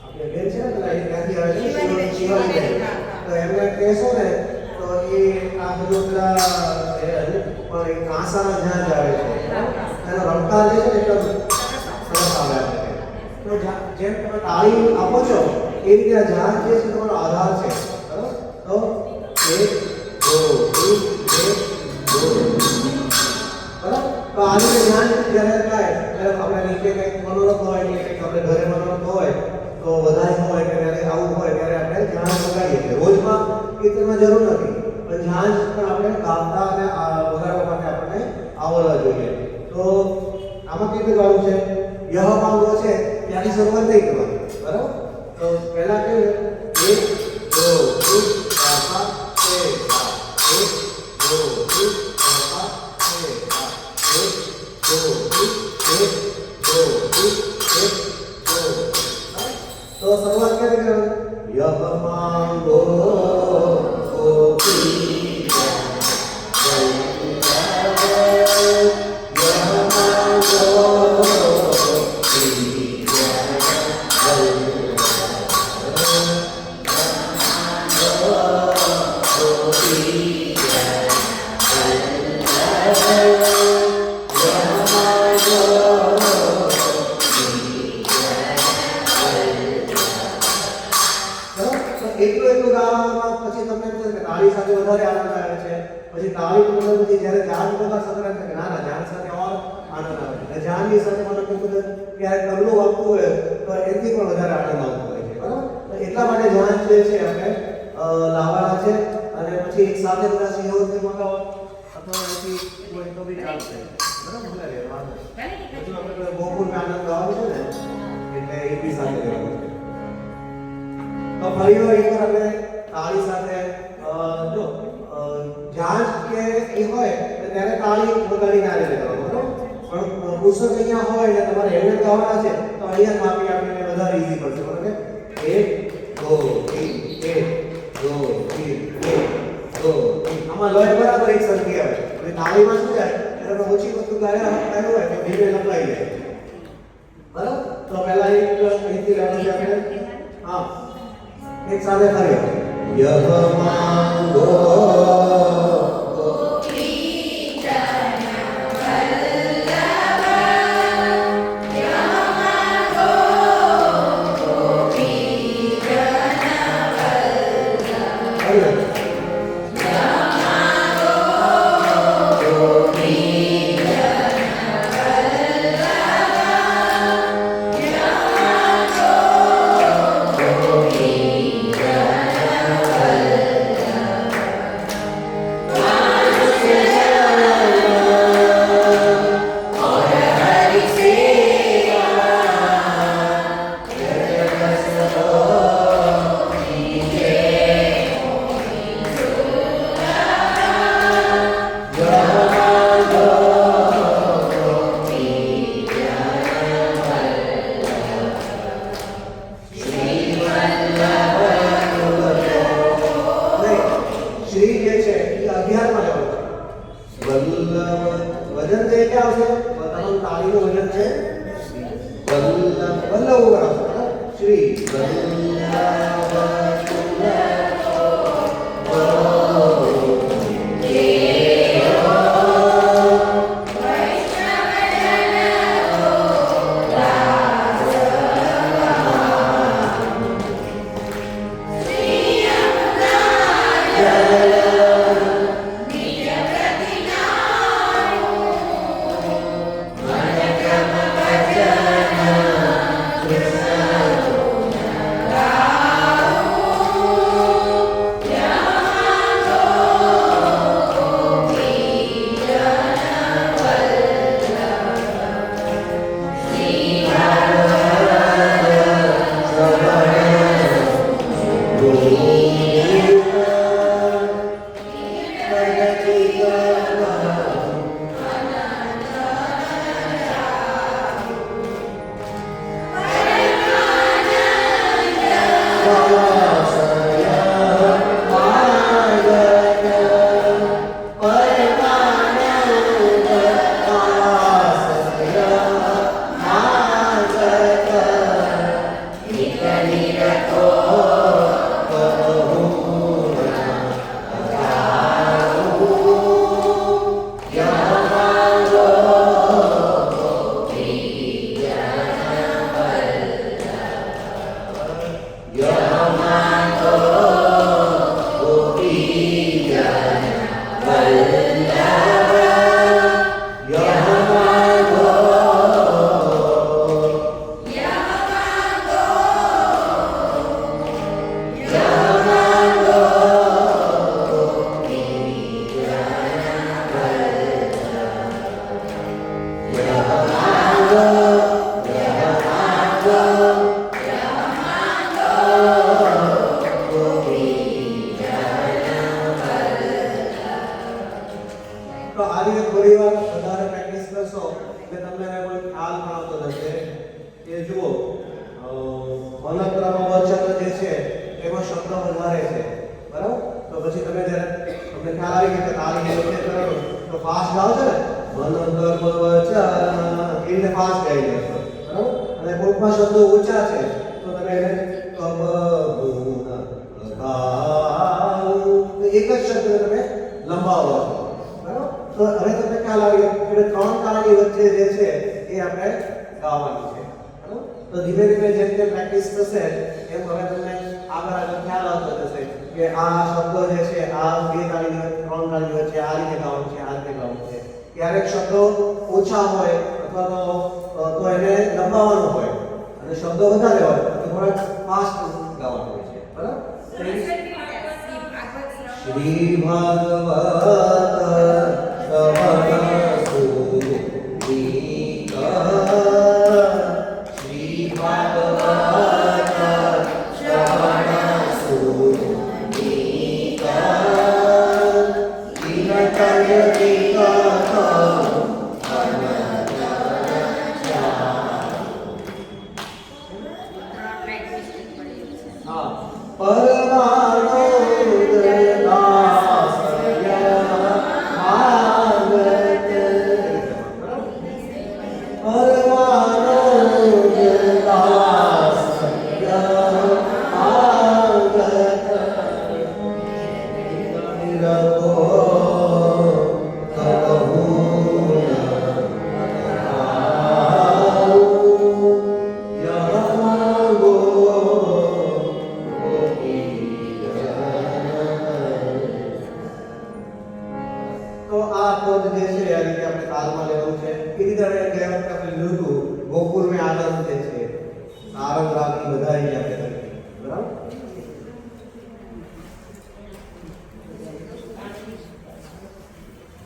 આપણે બેન છે ને પેલા એ ત્યાંથી આવે છે શિવાની બેન. તો એમને કહેશો ને તો એ આ બધું પેલા પણ એ કાંસાના જ્યાં જ આવે છે એનો રમકાર જે છે ને એકદમ સરસ આવે છે. તો જેમ તમે તાળી આપો છો એ રીતે આ જાન જે છે તમારો આધાર છે. બરાબર? તો 1 2 3 બરાબર? તો આ રીતે જાન જ્યારે થાય ત્યારે આપણે નીચે કંઈક મનોરથ હોય કે કંઈક આપણે ઘરે મનોરથ હોય તો વધારે હોય કે ત્યારે આવું હોય ત્યારે આપણે જાન વગાડીએ છીએ. રોજમાં કીર્તનમાં જરૂર નથી પણ જાન પણ આપણે ગાતા અને વગાડવા માટે આપણને આવડવા જોઈએ. તો આમાં કેવી રીતે ગાવું છે? યહ માંગો છે ત્યાંની શરૂઆત નહીં કરવાની. બરાબર? તો પહેલા કે 1 2 3 तो शुरुआत क्या करेंगे? यह मांगो એટલું ગાવામાં પછી તમને એમ થશે કે તાળી સાથે વધારે આનંદ આવે છે. પછી તાળી તો પછી જ્યારે જાન વગર સંક્રાંત થાય ના ના જાન સાથે ઓર આનંદ આવે છે. જાનની સાથે મને કીધું કે ક્યારે તબલું વાગતું હોય તો એથી પણ વધારે આનંદ આવતો હોય છે. બરાબર? તો એટલા માટે જાન જે છે આપણે લાવવાના છે અને પછી એક સાથે બધા સહયોગથી મંગાવો અથવા એથી કોઈ તો બી ચાલશે. બરાબર? ભલે વાંધો પછી આપણે ગોકુળ આનંદ ગાવાનું છે ને એટલે એ બી સાથે લેવાનું છે. તો ફરી એકવાર આપણે તાળી સાથે જો જાન કે એ હોય તો ત્યારે તાળી વગાડીને આ રીતે કરવાનું. બરાબર? પણ પુસ્તક અહીંયા હોય ને તમારે હેલ્મેટ ગાવાના છે તો અહીંયા માપી આપીને વધારે ઈઝી પડશે. બરાબર? 1 2 3 1 2 3 1 2 આમાં લય બરાબર એક સરખી આવે. અને તાળીમાં શું જાય એટલે ઓછી વસ્તુ ગાયા હોય તો ધીમે લંબાઈ જાય. બરાબર? તો પહેલા એક અહીંથી લેવાનું છે આપણે. હા एक साथ करिए यह मांगो वजन दे क्या આવશે તમારું તાળીનું વજન છે વલ્લભ ઉપર આવશે. શ્રી તો આ રીતે થોડી વાર વધારે પ્રેક્ટિસ કરશો એટલે તમને કોઈ ખ્યાલ પણ આવતો રહેશે કે જુઓ અનંતરામ વચન જે છે એમાં શબ્દ વધારે છે બરાબર તો પછી તમે જ્યારે તમને ખ્યાલ આવી ગયો કે તાળી વચ્ચે કરો તો ફાસ્ટ ગાઓ છો ને અનંતરામ વચન એ રીતે ફાસ્ટ ગાઈ જશો બરાબર અને કોઈકમાં શબ્દો ઊંચા છે તો તમે એને કબ એક જ શબ્દ તમે લંબાવો છો બરાબર તો હવે તમને ખ્યાલ આવી ગયો કે ત્રણ તાળની વચ્ચે જે છે એ આપણે ગાવાની છે બરાબર તો ધીમે ધીમે જેમ જેમ પ્રેક્ટિસ થશે એમ હવે તમને આગળ ખ્યાલ આવતો જશે કે આ શબ્દો જે છે આ બે તાળીની ત્રણ તાળીની વચ્ચે આ રીતે ગાવાનું છે આ રીતે ગાવાનું છે ક્યારેક શબ્દો ઓછા હોય અથવા તો એને લંબાવવાનું હોય અને શબ્દો વધારે હોય તો થોડા ફાસ્ટ ગાવાનું હોય છે બરાબર શ્રી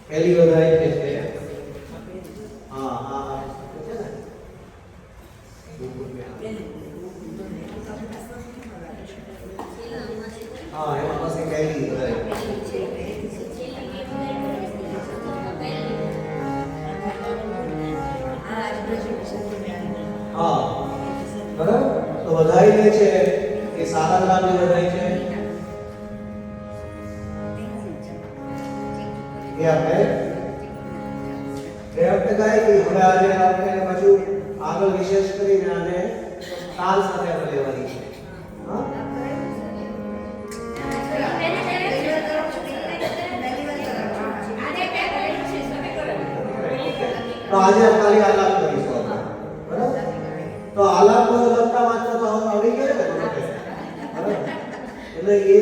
पहली बधाई कैसे हाँ हाँ हाँ एમાં પાસે પહેલી બધાઈ हाँ बराबर तो बधाई જે છે એ સારા લાભની બધાઈ છે ये આપણે ગાય કે હવે આજે આપણે પાછું આગળ વિશેષ કરીને આને તાલ સાથે આપણે લેવાની છે હા તો આજે ખાલી આલાપ કરીશું બરાબર તો આલાપ લખતા વાંચતા તો આવડી ગયો ને બરાબર એટલે એ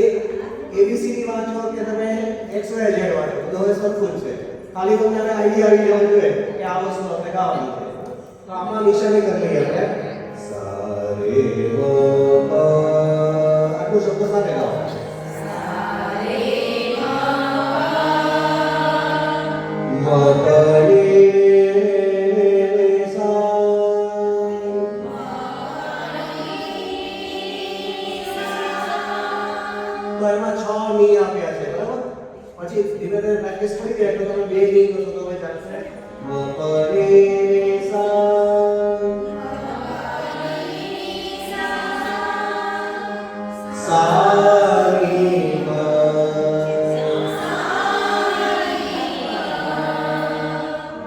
એબીસીડી વાંચો કે તમે એક્સ વાય ઝેડ વાંચો તો હવે સરખું છે ખાલી તમને હવે આઈડિયા આવી જવો જોઈએ કે આ વસ્તુ આપણે ગાવાની છે તો આમાં નિશાની કરી લઈએ આપણે સારે વો પ આટલું શબ્દ સાથે ગાઓ સારે વ પ તો એમાં 6 ની આપ્યા છે બરાબર પછી ધીમે ધીમે પ્રેક્ટિસ કરી જાય તો તમે બે ની કરશો તો હવે ચાલશે મ પ રે સા રી મ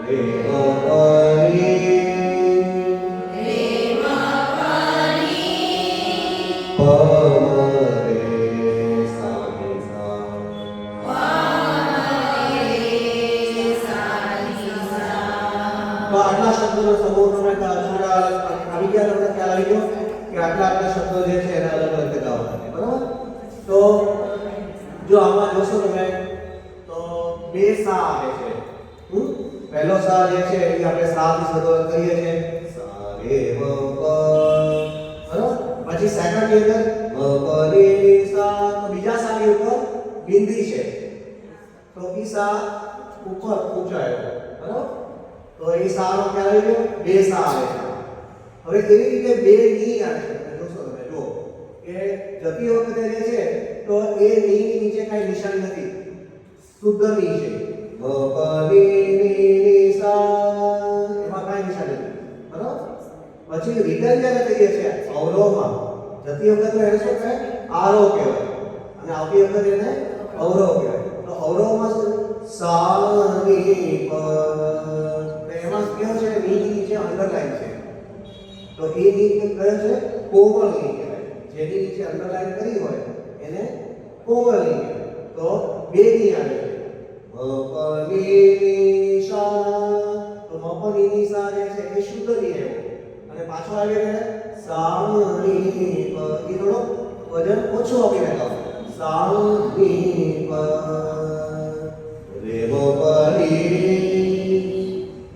રે મ પ રે પ આટલા શબ્દોનો સમૂહ તમે આવી ગયા તમને ખ્યાલ આવી ગયો કે આટલા શબ્દો જે છે એના અલગ અલગ ગાવાના છે બરાબર તો જો આમાં જોશો તમે તો બે સા આવે છે પહેલો સા જે છે એ આપણે સા થી શરૂઆત કરીએ છીએ સા રે મ પ બરાબર પછી સેકન્ડ ની અંદર મ પ રે સા તો બીજા સા ની ઉપર બિંદી છે તો ઈ સા ઉપર ઊંચાયો બરાબર તો એ સાનો ખ્યાલ આવી ગયો, બે સા આવે છે. હવે કેવી રીતે બે ની આવે છે તમે જોશો, તમે જો કે જતી વખતે જે છે તો એ ની ની નીચે કાંઈ નિશાની નથી, શુદ્ધ ની છે. ગ પ ની ની સા એમાં કાંઈ નિશાની નથી, બરાબર. પછી રિટર્ન જ્યારે કહીએ છીએ અવરોહમાં, જતી વખતે એને શું કહેવાય, આરોહ કહેવાય, અને આવતી વખતે એને અવરોહ કહેવાય. તો અવરોહમાં શું સા ની પ, એમાં કેવું છે, ની ની નીચે અંડરલાઈન છે. તો એ ની કયો છે, કોમળ ની કહેવાય. જેની નીચે અંડરલાઈન કરી હોય એને કોમળ ની કહેવાય. તો બે ની આવે છે, મ પ ની ની સા. તો મ પ ની ની સા જે છે એ શુદ્ધ ની આવ્યો, અને પાછો આવી ગયો સા ની પ. એ થોડો વજન ઓછું આપીને ગાઓ, સા ની પ રે મ પ ની.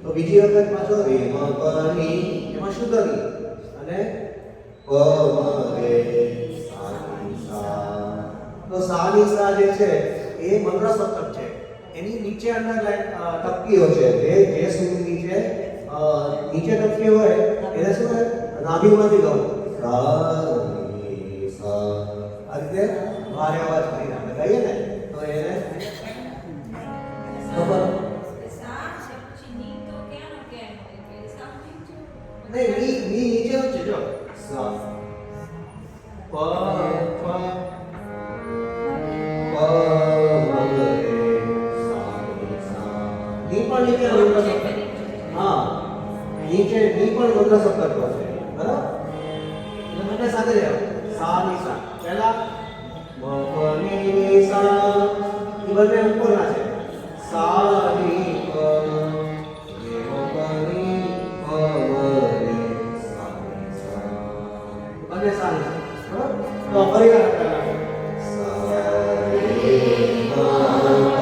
તો બીજી વખત પાછો રે મ પ ની, એમાં શુદ્ધ ની, અને પ મ રે સા ની સા. તો સા ની સા જે છે એ મંત્ર સપ્તક છે. એની નીચે અંડરલાઈન ટપકીઓ છે, જે સુધી નીચે ટપકી હોય એને શું હોય, નાભીમાંથી ગાવું, સા ની સા. આ રીતે ભારે અવાજ કરીને આપણે ગાઈએ ને તો એને ખબર નહીં, ની નીચે છે જો સા પ પ પ રે સા ની સા. ની પણ નીચે મંત્ર સપ્તક, હા નીચે ની પણ મંત્ર સપ્તક છે, બરાબર. એટલે મને સાથે જાઓ, સા ની સા. પહેલા મ પ ની ની સા, એ બંને ઉપરના છે, સા ની પ રે મ પ ની પ મ રે સા ની સા. બંને સા ની સા, બરાબર. તો ફરી વાર આપણે સા રે મ પ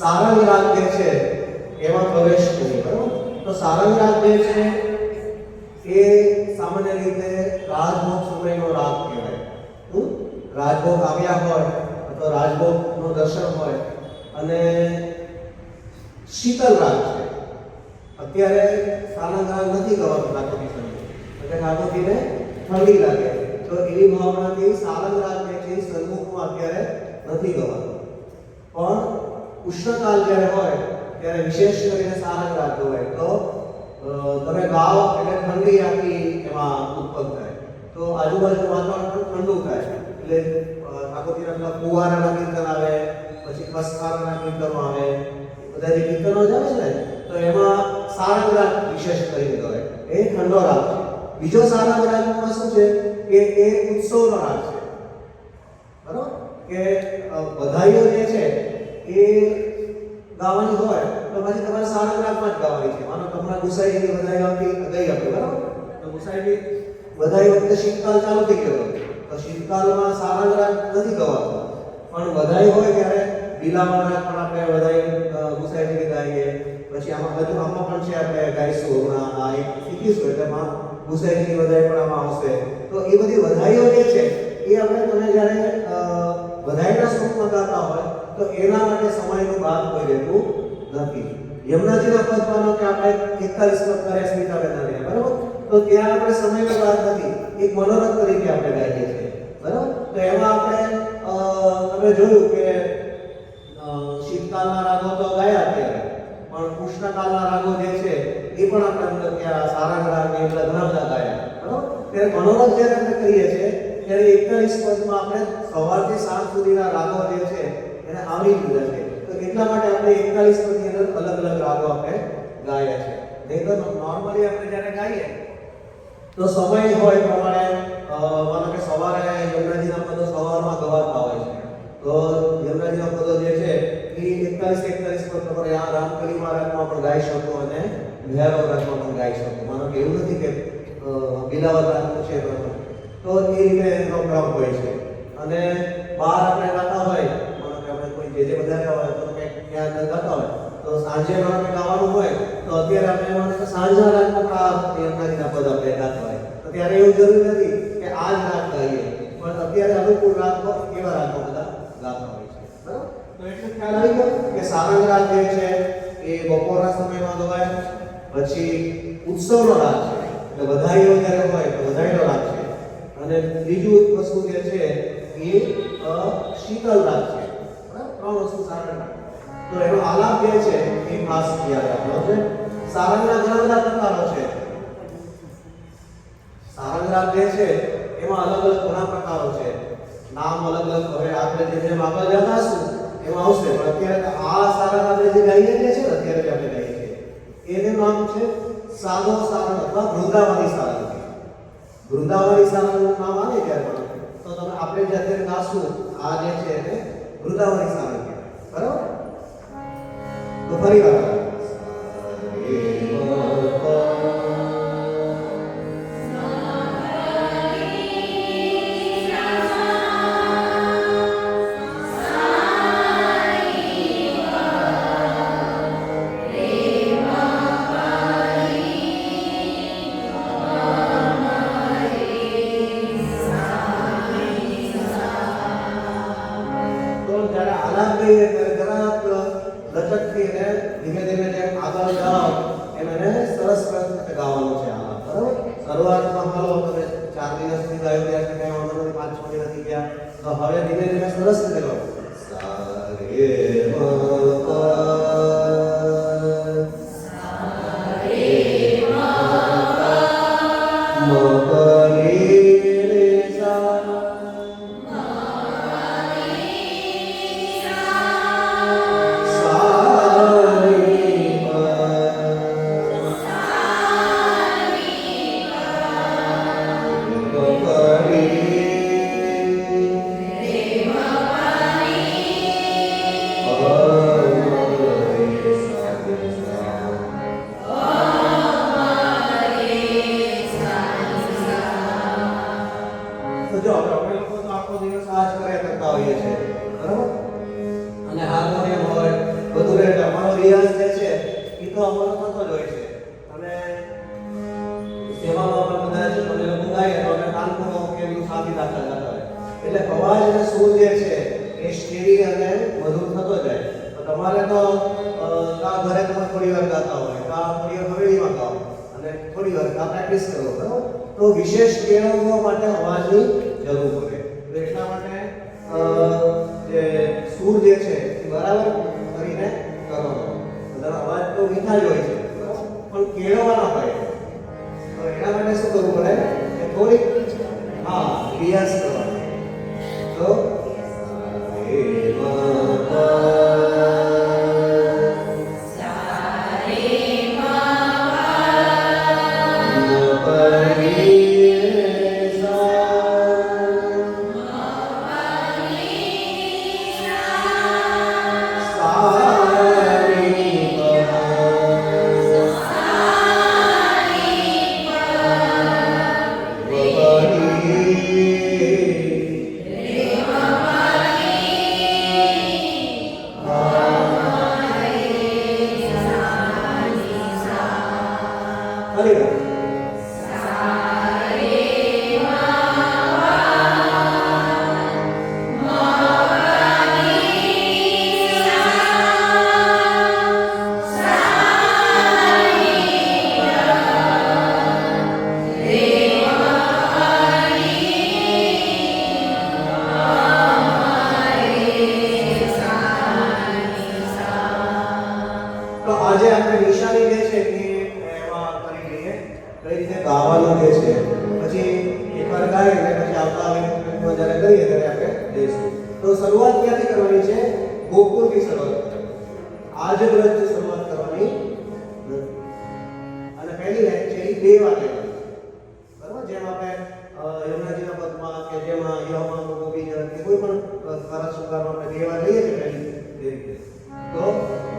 સારંગ રાગ જે છે એમાં પ્રવેશ કરીએ, બરાબર. તો સારંગ રાગ જે છે એ સામાન્ય રીતે રાજભોગ સમયનો રાગ કહેવાય. રાજભોગ આવ્યા હોય અથવા રાજભોગનું દર્શન હોય, અને શીતળ રાગ છે. અત્યારે સારંગ રાગ નથી ગવાતો ઠાકોરજી સમયે, એટલે ઠાકોરજીને ઠંડી લાગે, તો એવી ભાવનાથી સારંગ રાગ જે છે સન્મુખમાં અત્યારે નથી ગવાતો. પણ ઉષ્ણકાલ જ્યારે હોય ત્યારે વિશેષ કરીને સારંગ રાગ ગવાય. તો તમે ગાઓ એટલે ઠંડી આખી એમાં ઉત્પન્ન થાય, તો આજુબાજુ વાતાવરણ પણ ઠંડુ થાય. એટલે ઠાકોરજીના પેલા કુવારાના કીર્તન આવે, પછી ખસખારાના કીર્તનો આવે, બધા જે કીર્તનો જ આવે છે ને, તો એમાં સારંગ રાગ વિશેષ કરીને ગવાય. એ ઠંડો રાગ છે. બીજો સારંગ રાગમાં શું છે કે એ ઉત્સવનો રાગ છે, બરાબર. કે બધાઈઓ જે છે એ ગાવાની હોય તો પછી તમારે સારંગ રાગમાં જ ગાવાની છે. માનો તમારા ગુસાઈની બધાઈ આવતી ગઈ આપણે, બરાબર. તો ગુસાઈની બધાઈ વખતે શીતકાલ ચાલુ થઈ ગયો, તો શીતકાલમાં સારંગ રાગ નથી ગવાતો, પણ બધાઈ હોય ત્યારે બીલામાં રાગ પણ આપણે બધાઈ ગુસાઈની ગાઈએ. પછી આમાં બધું આમાં પણ છે, આપણે ગાઈશું હમણાં આ એક શીખીશું એટલે આમાં ગુસાઈની બધાઈ પણ આમાં આવશે. તો એ બધી બધાઈઓ જે છે એ આપણે તમે જ્યારે બધાઈના સ્વરૂપમાં ગાતા હોય તો એના માટે સમયનું બાદ કોઈ રહેતું નથી. યમુનાજીના પદમાં કે આપણે 41 પદ કર્યા સ્મિતાબેનના, બરાબર. તો ત્યાં આપણે સમયનો બાદ નથી, એક મનોરથ તરીકે આપણે ગાઈએ છીએ, બરાબર. તો એમાં આપણે તમે જોયું કે શીતકાલના રાગો તો ગાયા અત્યારે, પણ ઉષ્ણકાલના રાગો જે છે એ પણ આપણે અંદર ત્યાં સારંગ રાગ ને એટલા ઘણા બધા ગાયા, બરાબર. ત્યારે મનોરથ જ્યારે આપણે કરીએ છીએ ત્યારે 41 પદમાં આપણે સવારથી સાંજ સુધીના રાગો જે છે એને આવરી લીધા છે. તો એટલા માટે આપણે 41 પદની અંદર અલગ અલગ રાગો આપણે ગાયા છે. નહીં તો નોર્મલી આપણે જ્યારે ગાઈએ તો સમય હોય પ્રમાણે માનો કે સવારે યમુનાજીના પદો સવારમાં ગવાતા હોય છે, તો યમુનાજીના પદો જે છે એ 41 પદ તમારે આ રામકલીમાં રાગમાં પણ ગાઈ શકો અને ભૈરવ રાગમાં પણ ગાઈ શકો. માનો કે એવું નથી કે લીલાવત રાખવું છે તો એ રીતે એનો ક્રમ હોય છે. અને બહાર આપણે ગાતા હોય માનો કે આપણે કોઈ જે વધારે હોય તો કંઈક ત્યાં ગાતા હોય તો સાંજે માનો કે ગાવાનું હોય તો અત્યારે આપણે માનો કે સાંજના રાગના એમના પદ આપણે ગાતા હોય તો ત્યારે એવું જરૂરી નથી કે આ જ રાગ ગાઈએ, પણ અત્યારે અનુકૂળ રાગ એવા રાગો બધા ગાતા હોય છે. બરાબર? તો એટલે ખ્યાલ આવી ગયો કે સારંગ રાગ જે છે એ બપોરના સમયમાં ગવાય. પછી ઉત્સવનો રાગ છે એટલે વધાઈઓ જ્યારે હોય તો વધાઈનો રાગ છે. અને બીજું વસ્તુ જે છે એ શીતલ રાગ છે. બરાબર? ત્રણ વસ્તુ સારંગ રાગ. તો એનો આલાપ જે છે એ ખાસ યાદ રાખવાનો છે. સારંગના ઘણા બધા પ્રકારો છે. સારંગ રાગ જે છે એમાં અલગ અલગ ઘણા પ્રકારો છે. નામ અલગ અલગ હવે આપણે જેમ આગળ જતાશું એમાં આવશે, પણ અત્યારે આ સારંગ આપણે જે ગાઈએ છીએ ને અત્યારે જે આપણે ગાઈએ છીએ એનું નામ છે સાદો સારંગ અથવા વૃંદાવની સારંગ. વૃંદાવની સારંગનું નામ આવે ત્યારે તો તમે આપણે જે અત્યારે ગાશું આ જે છે એને વૃંદાવની સારંગ કહેવાય. બરાબર? તો ફરી વાર વિશેષ કેળવવા માટે અવાજની જરૂર પડે. તો એટલા માટે જે સૂર જે છે એ બરાબર કરીને કરવાનો. બધાનો અવાજ તો મીઠા જ હોય છે પણ કેળવવાના હોય. તો એના માટે શું કરવું પડે કે થોડીક રિયાઝ કરવાનો. તો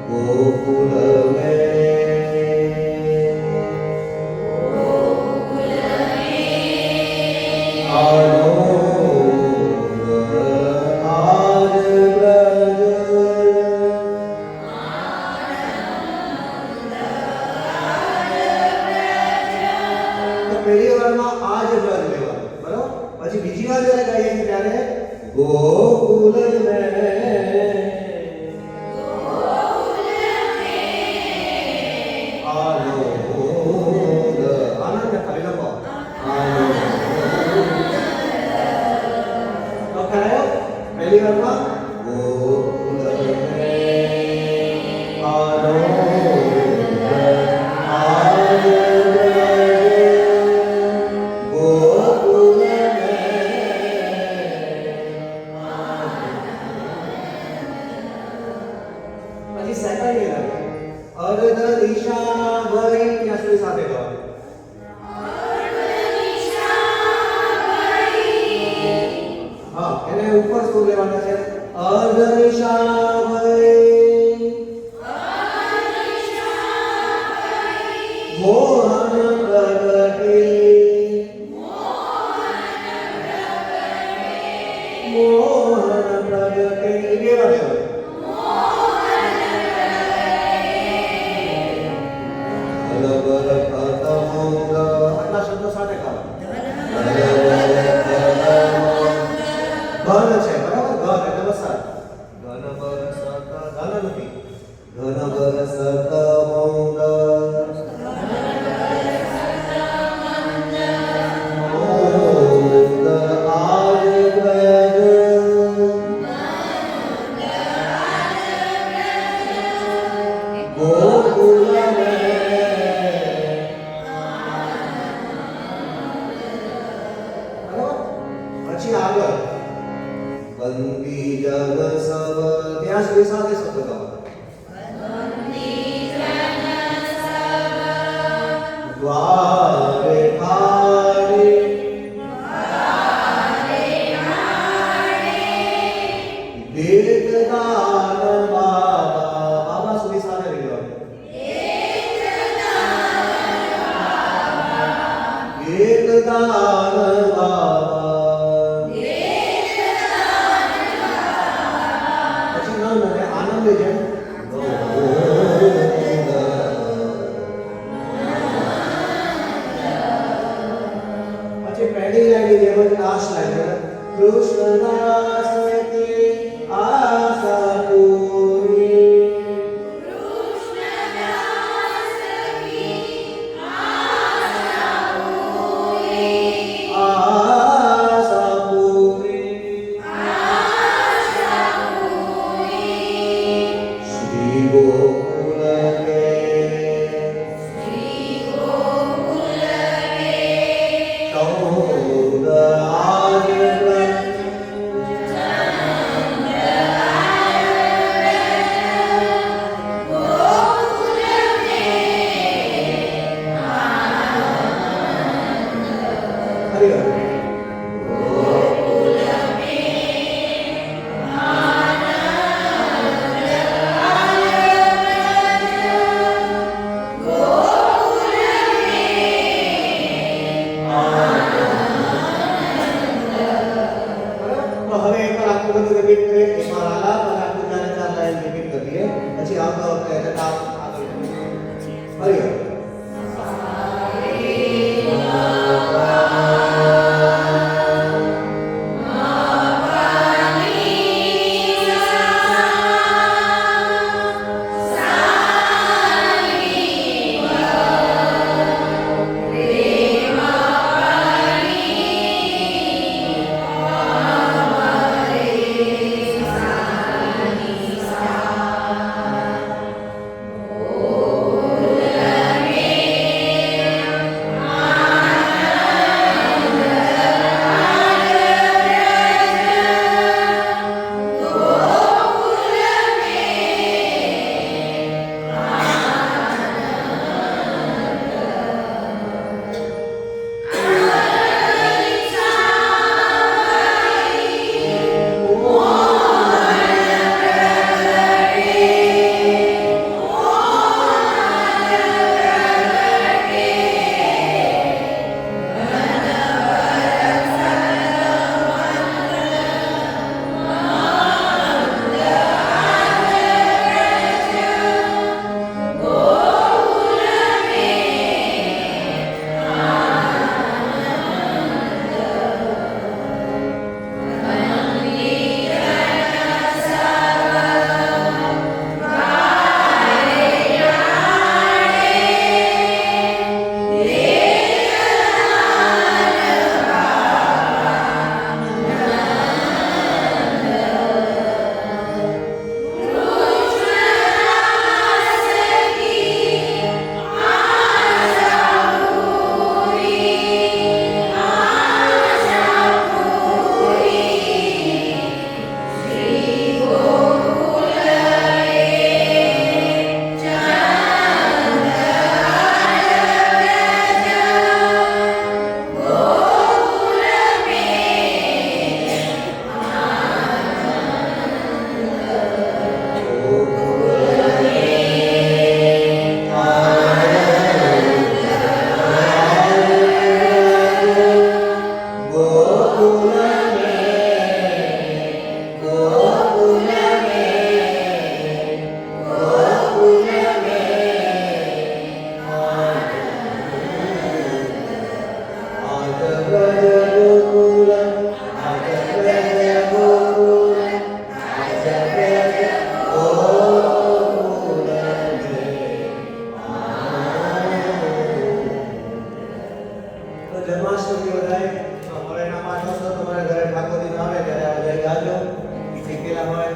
ગોકુલ વાર જ્યારે ગાઈએ છીએ ત્યારે ગોકુલ મેં આનંદ આનંદ ખાલી લખો આનંદ તો ખરાયો પહેલી વારમાં ગોકુલ મેં પછી સેકન્ડ એ લાગે અર્ધ દિશા ભઈ ત્યાં સુધી સાથે ગાવાનું હા એને ઉપર સુર લેવાના છે અર્ધ દિશા ભઈ મોહન પ્રગટે મોહન પ્રગટે બે વાર આટલા શબ્દો સાથે ગાઓ ઘન છે બરાબર ઘન એટલે વરસાદ ઘન બરસત ઘન નથી ઘન બરસત મંગળ પછી આગળ બંદી જન સબ ત્યાં સુધી સાથે શબ્દ ગાવાના દ્વારે ખાડે વેદદાન બાબા સુધી સાથે રહી ગયો વેદદાન બાબા આનંદ છે પછી પહેલી લાઈન જેમ જ લાસ્ટ લાઈન કૃષ્ણદાસ આશા પૂરી આશા પૂરી શ્રી ગોકુલ કે ચૌદ પછી આગળ આપણે આગળ હરિ Oh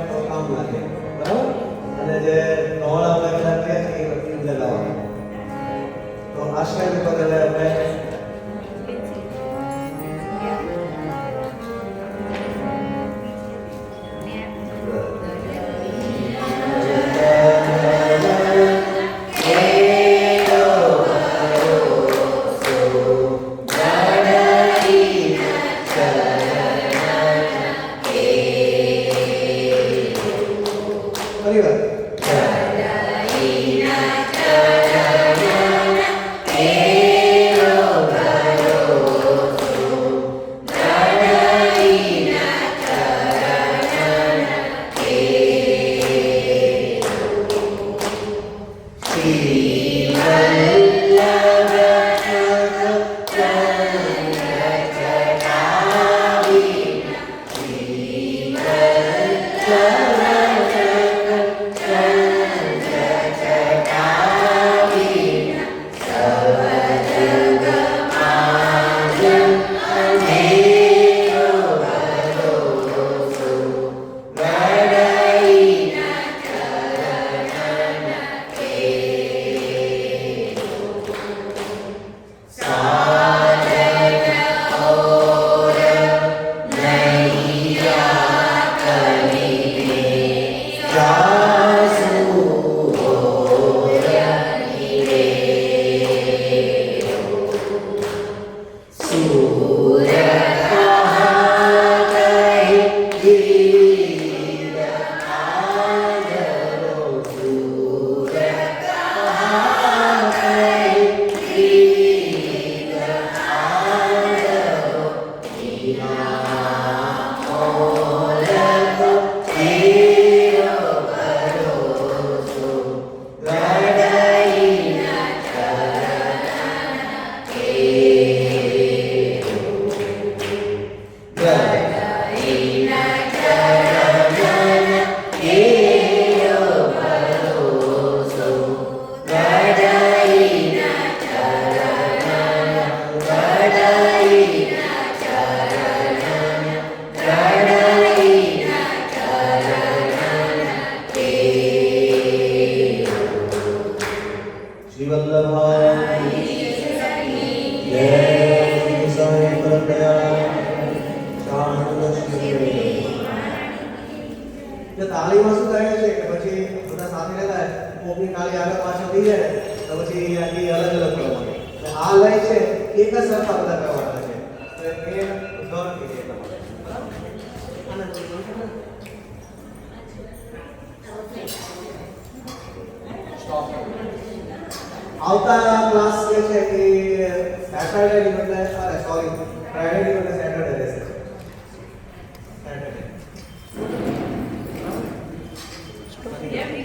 તો કામ લાગે બરાબર અને જે નોળા લગેલા છે એ બધી લગાવવાનું તો આ સ્ટેપ ઉપર હવે આપણે ફરી વાર શ્રી વલ્લભાઈ જય શ્રી સાઈ પરદયા શાંત શ્રી જો તાલીમાં શું થાય છે કે પછી બધા સાથે રહેતા હોય કોકની તાળી આગળ પાછળ થઈ જાય તો પછી આની અલગ અલગ પ્રમાણે આ લય છે એક જ સરખા બધા કરવાના છે તો એ ગણ કે છે આવતા ક્લાસ જે છે એ સેટરડે ની બદલે સોરી ફ્રાઈડે ની બદલે